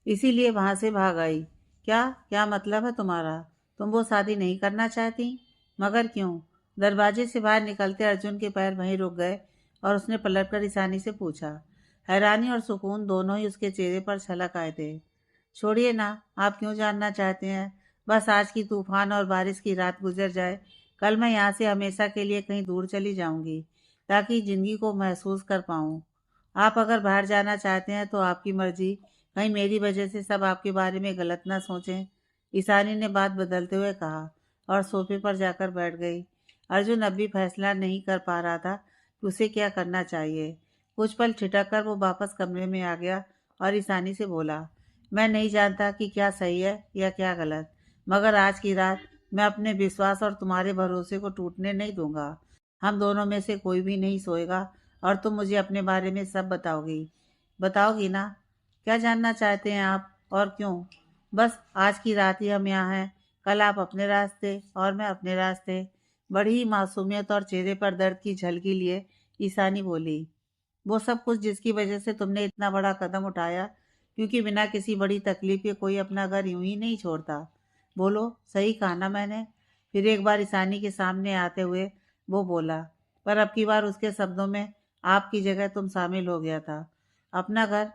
S1: इसीलिए वहां से भाग आई। क्या क्या मतलब है तुम्हारा? तुम वो शादी नहीं करना चाहती? मगर क्यों? दरवाजे से बाहर निकलते अर्जुन के पैर वहीं रुक गए और उसने पलटकर ईशानी से पूछा। हैरानी और सुकून दोनों ही उसके चेहरे पर छलक आए थे। छोड़िए ना, आप क्यों जानना चाहते हैं? बस आज की तूफान और बारिश की रात गुजर जाए, कल मैं यहाँ से हमेशा के लिए कहीं दूर चली जाऊंगी, ताकि जिंदगी को महसूस कर पाऊँ। आप अगर बाहर जाना चाहते हैं तो आपकी मर्जी, कहीं मेरी वजह से सब आपके बारे में गलत ना सोचें। ईशानी ने बात बदलते हुए कहा और सोफे पर जाकर बैठ गई। अर्जुन अब भी फैसला नहीं कर पा रहा था कि उसे क्या करना चाहिए। कुछ पल ठिठक कर वो वापस कमरे में आ गया और ईशानी से बोला, मैं नहीं जानता कि क्या सही है या क्या गलत, मगर आज की रात मैं अपने विश्वास और तुम्हारे भरोसे को टूटने नहीं दूंगा। हम दोनों में से कोई भी नहीं सोएगा और तुम मुझे अपने बारे में सब बताओगी। बताओगी ना? क्या जानना चाहते हैं आप और क्यों? बस आज की रात ही हम यहाँ हैं, कल आप अपने रास्ते और मैं अपने रास्ते। बड़ी ही मासूमियत और चेहरे पर दर्द की झलकी लिए ईशानी बोली, वो सब कुछ जिसकी वजह से तुमने इतना बड़ा कदम उठाया, क्योंकि बिना किसी बड़ी तकलीफ के कोई अपना घर यूं ही नहीं छोड़ता। बोलो, सही कहा ना मैंने? फिर एक बार ईशानी के सामने आते हुए वो बोला, पर अब की बार उसके शब्दों में आपकी जगह तुम शामिल हो गया था। अपना घर?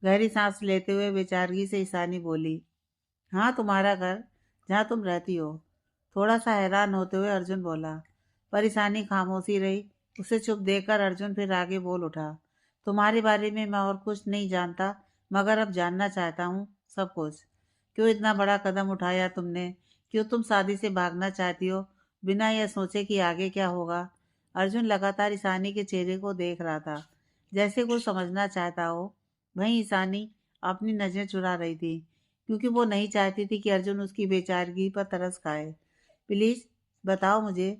S1: गहरी सांस लेते हुए बेचारगी से ईशानी बोली, हाँ, तुम्हारा घर, जहाँ तुम रहती हो। थोड़ा सा हैरान होते हुए अर्जुन बोला। पर ईशानी खामोशी रही। उसे चुप देखकर अर्जुन फिर आगे बोल उठा, तुम्हारे बारे में मैं और कुछ नहीं जानता, मगर अब जानना चाहता हूँ सब कुछ। क्यों इतना बड़ा कदम उठाया तुमने? क्यों तुम शादी से भागना चाहती हो, बिना यह सोचे कि आगे क्या होगा? अर्जुन लगातार ईशानी के चेहरे को देख रहा था, जैसे कुछ समझना चाहता हो। वहीं ईशानी अपनी नजरें चुरा रही थी, क्योंकि वो नहीं चाहती थी कि अर्जुन उसकी बेचारगी पर तरस खाए। प्लीज बताओ मुझे,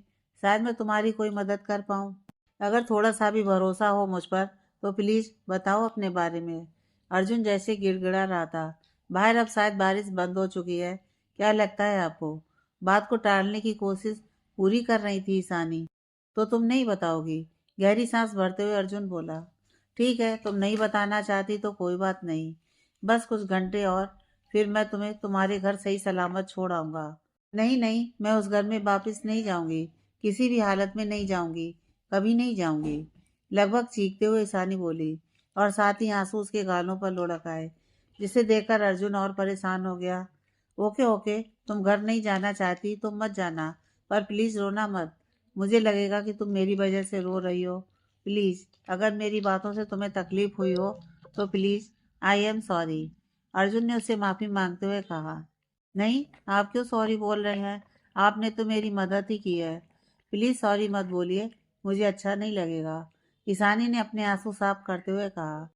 S1: शायद मैं तुम्हारी कोई मदद कर पाऊँ। अगर थोड़ा सा भी भरोसा हो मुझ पर तो प्लीज बताओ अपने बारे में। अर्जुन जैसे गिड़गिड़ा रहा था। बाहर अब शायद बारिश बंद हो चुकी है। क्या लगता है आपको? बात को टालने की कोशिश पूरी कर रही थी ईशानी। तो तुम नहीं बताओगी? गहरी सांस भरते हुए अर्जुन बोला। ठीक है, तुम नहीं बताना चाहती तो कोई बात नहीं। बस कुछ घंटे और, फिर मैं तुम्हें तुम्हारे घर सही सलामत छोड़ आऊंगा। नहीं नहीं, मैं उस घर में वापस नहीं जाऊंगी, किसी भी हालत में नहीं जाऊंगी, कभी नहीं जाऊंगी। लगभग चीखते हुए ईशानी बोली और साथ ही आंसू उसके गालों पर लुढ़क आए, जिसे देखकर अर्जुन और परेशान हो गया। ओके ओके, तुम घर नहीं जाना चाहती तो मत जाना, पर प्लीज रोना मत। मुझे लगेगा कि तुम मेरी वजह से रो रही हो। प्लीज, अगर मेरी बातों से तुम्हें तकलीफ हुई हो तो please, I am sorry. Arjun ने उससे माफी मांगते हुए कहा। नहीं, आप क्यों सॉरी बोल रहे हैं? आपने तो मेरी मदद ही की है। प्लीज सॉरी मत बोलिए, मुझे अच्छा नहीं लगेगा। ईशानी ने अपने आंसू साफ करते हुए कहा।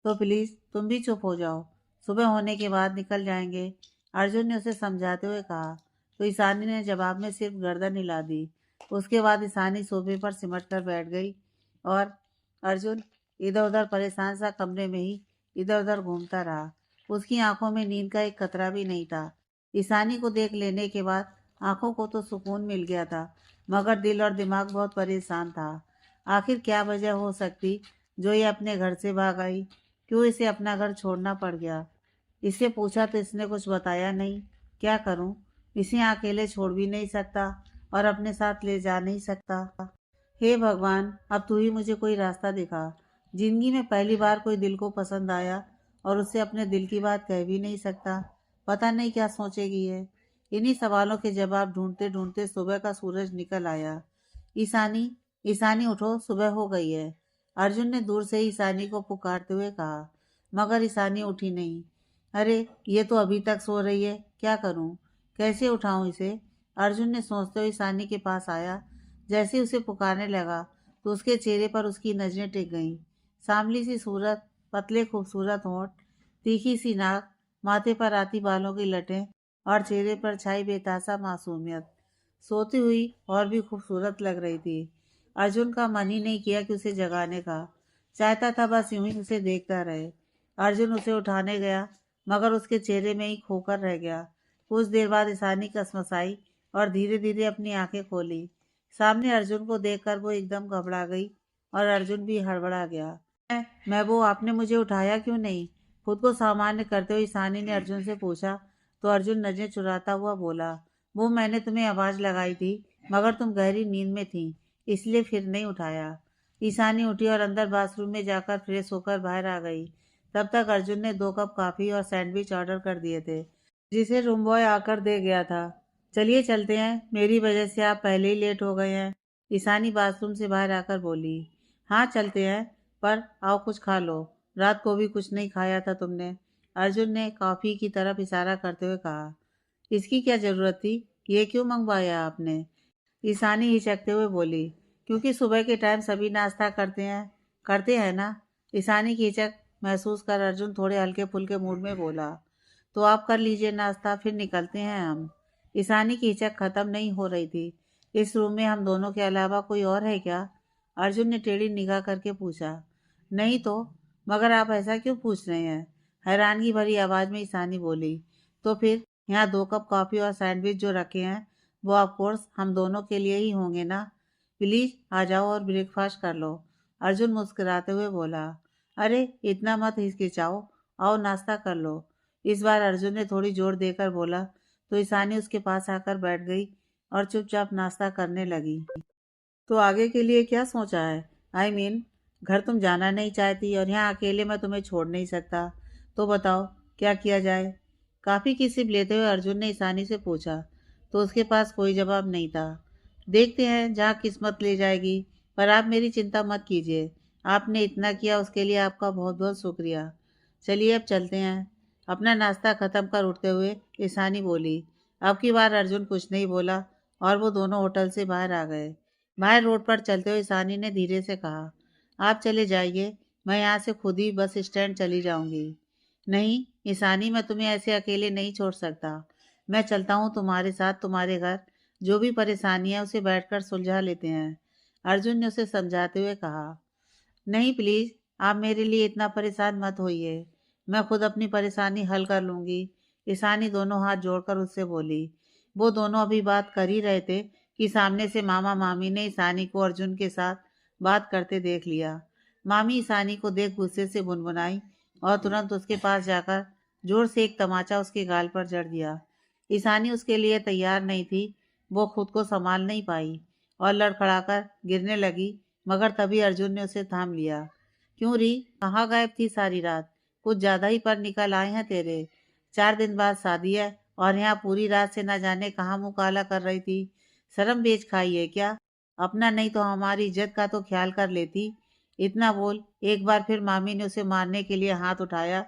S1: तो प्लीज तुम भी चुप हो जाओ, सुबह होने के बाद निकल जाएंगे। अर्जुन ने उसे समझाते हुए कहा। तो ईशानी ने जवाब में सिर्फ गर्दन हिला दी। उसके बाद ईशानी सोफे पर सिमट कर बैठ गई और अर्जुन इधर उधर परेशान सा कमरे में ही इधर उधर घूमता रहा। उसकी आंखों में नींद का एक कतरा भी नहीं था। ईशानी को देख लेने के बाद आंखों को तो सुकून मिल गया था, मगर दिल और दिमाग बहुत परेशान था। आखिर क्या वजह हो सकती जो ये अपने घर से भाग आई? क्यों इसे अपना घर छोड़ना पड़ गया? इससे पूछा तो इसने कुछ बताया नहीं। क्या करूं? इसे अकेले छोड़ भी नहीं सकता और अपने साथ ले जा नहीं सकता। हे भगवान, अब तू ही मुझे कोई रास्ता दिखा। जिंदगी में पहली बार कोई दिल को पसंद आया और उससे अपने दिल की बात कह भी नहीं सकता। पता नहीं क्या सोचेगी है। इन्हीं सवालों के जवाब ढूंढते ढूंढते सुबह का सूरज निकल आया। ईशानी, ईशानी उठो, सुबह हो गई है। अर्जुन ने दूर से ही ईशानी को पुकारते हुए कहा, मगर ईशानी उठी नहीं। अरे, ये तो अभी तक सो रही है, क्या करूं? कैसे उठाऊं इसे? अर्जुन ने सोचते हुए ईशानी के पास आया। जैसे ही उसे पुकारने लगा तो उसके चेहरे पर उसकी नजरें टिक गईं। सांवली सी सूरत, पतले खूबसूरत होंठ, तीखी सी नाक, माथे पर आती बालों की लटें और चेहरे पर छाई बेतासा मासूमियत सोती हुई और भी खूबसूरत लग रही थी। अर्जुन का मन ही नहीं किया कि उसे जगाने का। चाहता था बस यूं ही उसे देखता रहे। अर्जुन उसे उठाने गया, मगर उसके चेहरे में ही खोकर रह गया। कुछ देर बाद ईशानी कसमसाई और धीरे धीरे अपनी आंखें खोली। सामने अर्जुन को देखकर वो एकदम घबरा गई और अर्जुन भी हड़बड़ा गया। महबूब, आपने मुझे उठाया क्यों नहीं? खुद को सामान्य करते हुए ईशानी ने अर्जुन से पूछा। तो अर्जुन नजरें चुराता हुआ बोला, वो मैंने तुम्हें आवाज लगाई थी, मगर तुम गहरी नींद में थी, इसलिए फिर नहीं उठाया। ईशानी उठी और अंदर बाथरूम में जाकर फ्रेश होकर बाहर आ गई। तब तक अर्जुन ने 2 कप कॉफी और सैंडविच ऑर्डर कर दिए थे, जिसे रूम बॉय आकर दे गया था। चलिए चलते हैं, मेरी वजह से आप पहले ही लेट हो गए हैं। ईशानी बाथरूम से बाहर आकर बोली। हाँ चलते हैं, पर आओ कुछ खा लो, रात को भी कुछ नहीं खाया था तुमने। अर्जुन ने कॉफी की तरफ इशारा करते हुए कहा। इसकी क्या जरूरत थी? ये क्यों मंगवाया आपने? ईशानी हिचकते हुए बोली, क्योंकि सुबह के टाइम सभी नाश्ता करते हैं ना। ईशानी की हिचक महसूस कर अर्जुन थोड़े हल्के फुल्के मूड में बोला, तो आप कर लीजिए नाश्ता, फिर निकलते हैं हम। ईशानी की हिचक खत्म नहीं हो रही थी। इस रूम में हम दोनों के अलावा कोई और है क्या? अर्जुन ने टेढ़ी निगाह करके पूछा। नहीं तो, मगर आप ऐसा क्यों पूछ रहे हैं? हैरानगी भरी आवाज में ईशानी बोली। तो फिर यहाँ 2 कप कॉफी और सैंडविच जो रखे हैं वो ऑफ कोर्स हम दोनों के लिए ही होंगे ना। प्लीज आ जाओ और ब्रेकफास्ट कर लो। अर्जुन मुस्कुराते हुए बोला। अरे इतना मत हिचकिचाओ, आओ नाश्ता कर लो। इस बार अर्जुन ने थोड़ी जोर देकर बोला तो ईशानी उसके पास आकर बैठ गई और चुपचाप नाश्ता करने लगी। तो आगे के लिए क्या सोचा है? घर तुम जाना नहीं चाहती और यहाँ अकेले मैं तुम्हें छोड़ नहीं सकता। तो बताओ क्या किया जाए? काफ़ी की सिप लेते हुए अर्जुन ने ईशानी से पूछा। तो उसके पास कोई जवाब नहीं था। देखते हैं जहाँ किस्मत ले जाएगी, पर आप मेरी चिंता मत कीजिए। आपने इतना किया उसके लिए आपका बहुत बहुत शुक्रिया। चलिए अब चलते हैं। अपना नाश्ता खत्म कर उठते हुए ईशानी बोली। अब की बार अर्जुन कुछ नहीं बोला और वो दोनों होटल से बाहर आ गए। बाहर रोड पर चलते हुए ईशानी ने धीरे से कहा, आप चले जाइए, मैं यहाँ से खुद ही बस स्टैंड चली जाऊंगी। नहीं ईशानी, मैं तुम्हें ऐसे अकेले नहीं छोड़ सकता। मैं चलता हूँ तुम्हारे साथ तुम्हारे घर। जो भी परेशानी है उसे बैठकर सुलझा लेते हैं। अर्जुन ने उसे समझाते हुए कहा। नहीं प्लीज, आप मेरे लिए इतना परेशान मत होइए, मैं खुद अपनी परेशानी हल कर लूंगी। ईशानी दोनों हाथ जोड़कर उससे बोली। वो दोनों अभी बात कर ही रहे थे कि सामने से मामा मामी ने ईशानी को अर्जुन के साथ बात करते देख लिया। मामी ईशानी को देख गुस्से से बुनबुनाई और तुरंत उसके पास जाकर जोर से एक तमाचा उसके गाल पर जड़ दिया। ईशानी उसके लिए तैयार नहीं थी। वो खुद को संभाल नहीं पाई और लड़खड़ाकर गिरने लगी, मगर तभी अर्जुन ने उसे थाम लिया। क्यों री, कहाँ गायब थी सारी रात? कुछ ज्यादा ही पर निकल आए हैं तेरे। 4 दिन बाद शादी है और यहाँ पूरी रात से न जाने कहाँ मुँह काला कर रही थी। शर्म बेच खाई है क्या? अपना नहीं तो हमारी इज्जत का तो ख्याल कर लेती। इतना बोल एक बार फिर मामी ने उसे मारने के लिए हाथ उठाया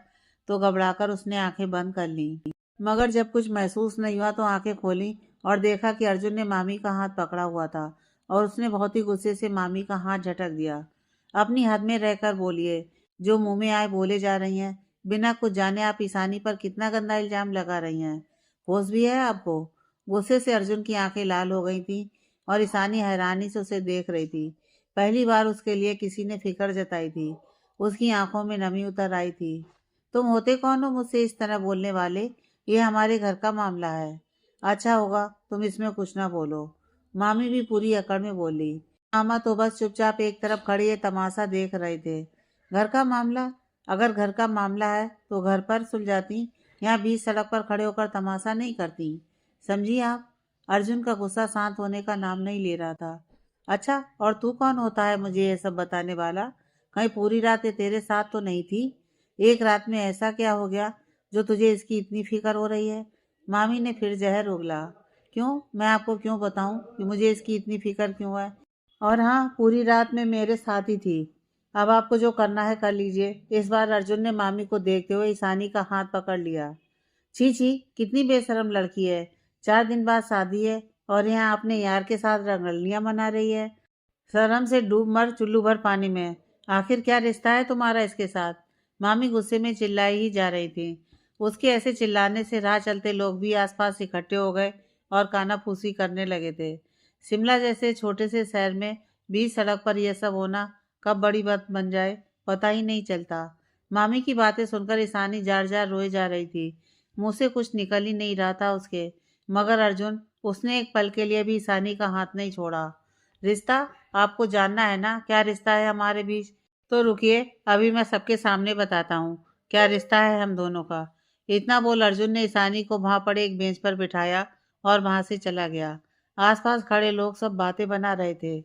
S1: तो घबराकर उसने आंखें बंद कर ली, मगर जब कुछ महसूस नहीं हुआ तो आंखें खोली और देखा कि अर्जुन ने मामी का हाथ पकड़ा हुआ था और उसने बहुत ही गुस्से से मामी का हाथ झटक दिया। अपनी हद में रहकर बोलिए, जो मुंह में आए बोले जा रही हैं। बिना कुछ जाने आप ईशानी पर कितना गंदा इल्जाम लगा रही हैं। होश भी है आपको? गुस्से से अर्जुन की आंखें लाल हो गई थी और ईशानी हैरानी से उसे देख रही थी। पहली बार उसके लिए किसी ने फिक्र जताई थी। उसकी आंखों में नमी उतर आई थी। तुम होते कौन हो मुझसे इस तरह बोलने वाले? ये हमारे घर का मामला है। अच्छा होगा तुम इसमें कुछ ना बोलो। मामी भी पूरी अकड़ में बोली। मामा तो बस चुपचाप एक तरफ खड़े तमाशा देख रहे थे। घर का मामला? अगर घर का मामला है तो घर पर सुलझाती, यहाँ बीच सड़क पर खड़े होकर तमाशा नहीं करती। समझी आप? अर्जुन का गुस्सा शांत होने का नाम नहीं ले रहा था। अच्छा, और तू कौन होता है मुझे ये सब बताने वाला? कहीं पूरी रात ये तेरे साथ तो नहीं थी? एक रात में ऐसा क्या हो गया जो तुझे इसकी इतनी फिक्र हो रही है? मामी ने फिर जहर उगला। क्यों? मैं आपको क्यों बताऊं कि मुझे इसकी इतनी फिक्र क्यों है? और हाँ, पूरी रात में मेरे साथ ही थी। अब आपको जो करना है कर लीजिए। इस बार अर्जुन ने मामी को देखते हुए ईशानी का हाथ पकड़ लिया। छी छी, कितनी बेशरम लड़की है। 4 दिन बाद शादी है और यहाँ अपने यार के साथ रंगरलियां मना रही है। शर्म से डूब मर चुल्लू भर पानी में। आखिर क्या रिश्ता है तुम्हारा इसके साथ? मामी गुस्से में चिल्लाई ही जा रही थी। उसके ऐसे चिल्लाने से राह चलते लोग भी आसपास इकट्ठे हो गए और कानाफूसी करने लगे थे। शिमला जैसे छोटे से शहर में बीच सड़क पर यह सब होना कब बड़ी बात बन जाए पता ही नहीं चलता। मामी की बातें सुनकर ईशानी जार जार रोए जा रही थी। मुंह से कुछ निकल ही नहीं रहा था उसके। मगर अर्जुन, उसने एक पल के लिए भी ईशानी का हाथ नहीं छोड़ा। रिश्ता? आपको जानना है ना क्या रिश्ता है हमारे बीच? तो रुकिए, अभी मैं सबके सामने बताता हूँ क्या रिश्ता है हम दोनों का। इतना बोल अर्जुन ने ईशानी को वहां पड़े एक बेंच पर बिठाया और वहां से चला गया। आसपास खड़े लोग सब बातें बना रहे थे।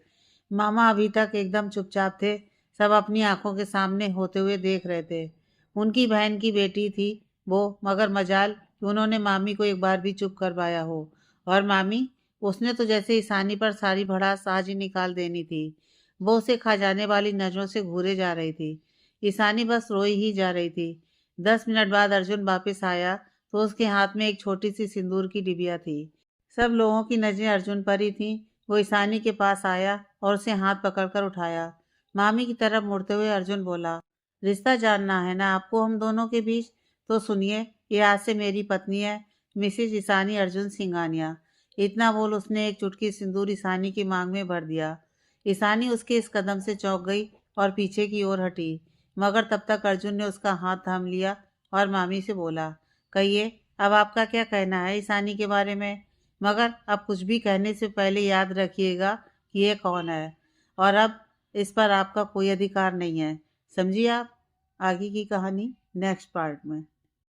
S1: मामा अभी तक एकदम चुपचाप थे। सब अपनी आंखों के सामने होते हुए देख रहे थे। उनकी बहन की बेटी थी वो, मगर मजाल कि उन्होंने मामी को एक बार भी चुप करवाया हो। और मामी, उसने तो जैसे ईशानी पर सारी भड़ास आज ही निकाल देनी थी। वो उसे खा जाने वाली नजरों से घूरे जा रही थी। ईशानी बस रोई ही जा रही थी। 10 मिनट बाद अर्जुन वापस आया तो उसके हाथ में एक छोटी सी सिंदूर की डिबिया थी। सब लोगों की नजरें अर्जुन पर ही थी। वो ईशानी के पास आया और उसे हाथ पकड़कर उठाया। मामी की तरफ मुड़ते हुए अर्जुन बोला, रिश्ता जानना है ना आपको हम दोनों के बीच? तो सुनिए, ये आज से मेरी पत्नी है, मिसेज ईशानी अर्जुन सिंघानिया। इतना बोल उसने एक चुटकी सिंदूर ईशानी की मांग में भर दिया। ईशानी उसके इस कदम से चौंक गई और पीछे की ओर हटी। मगर तब तक अर्जुन ने उसका हाथ थाम लिया और मामी से बोला, कहिए अब आपका क्या कहना है ईशानी के बारे में? मगर अब कुछ भी कहने से पहले याद रखिएगा कि ये कौन है, और अब इस पर आपका कोई अधिकार नहीं है। समझिए आप? आगे की कहानी नेक्स्ट पार्ट में।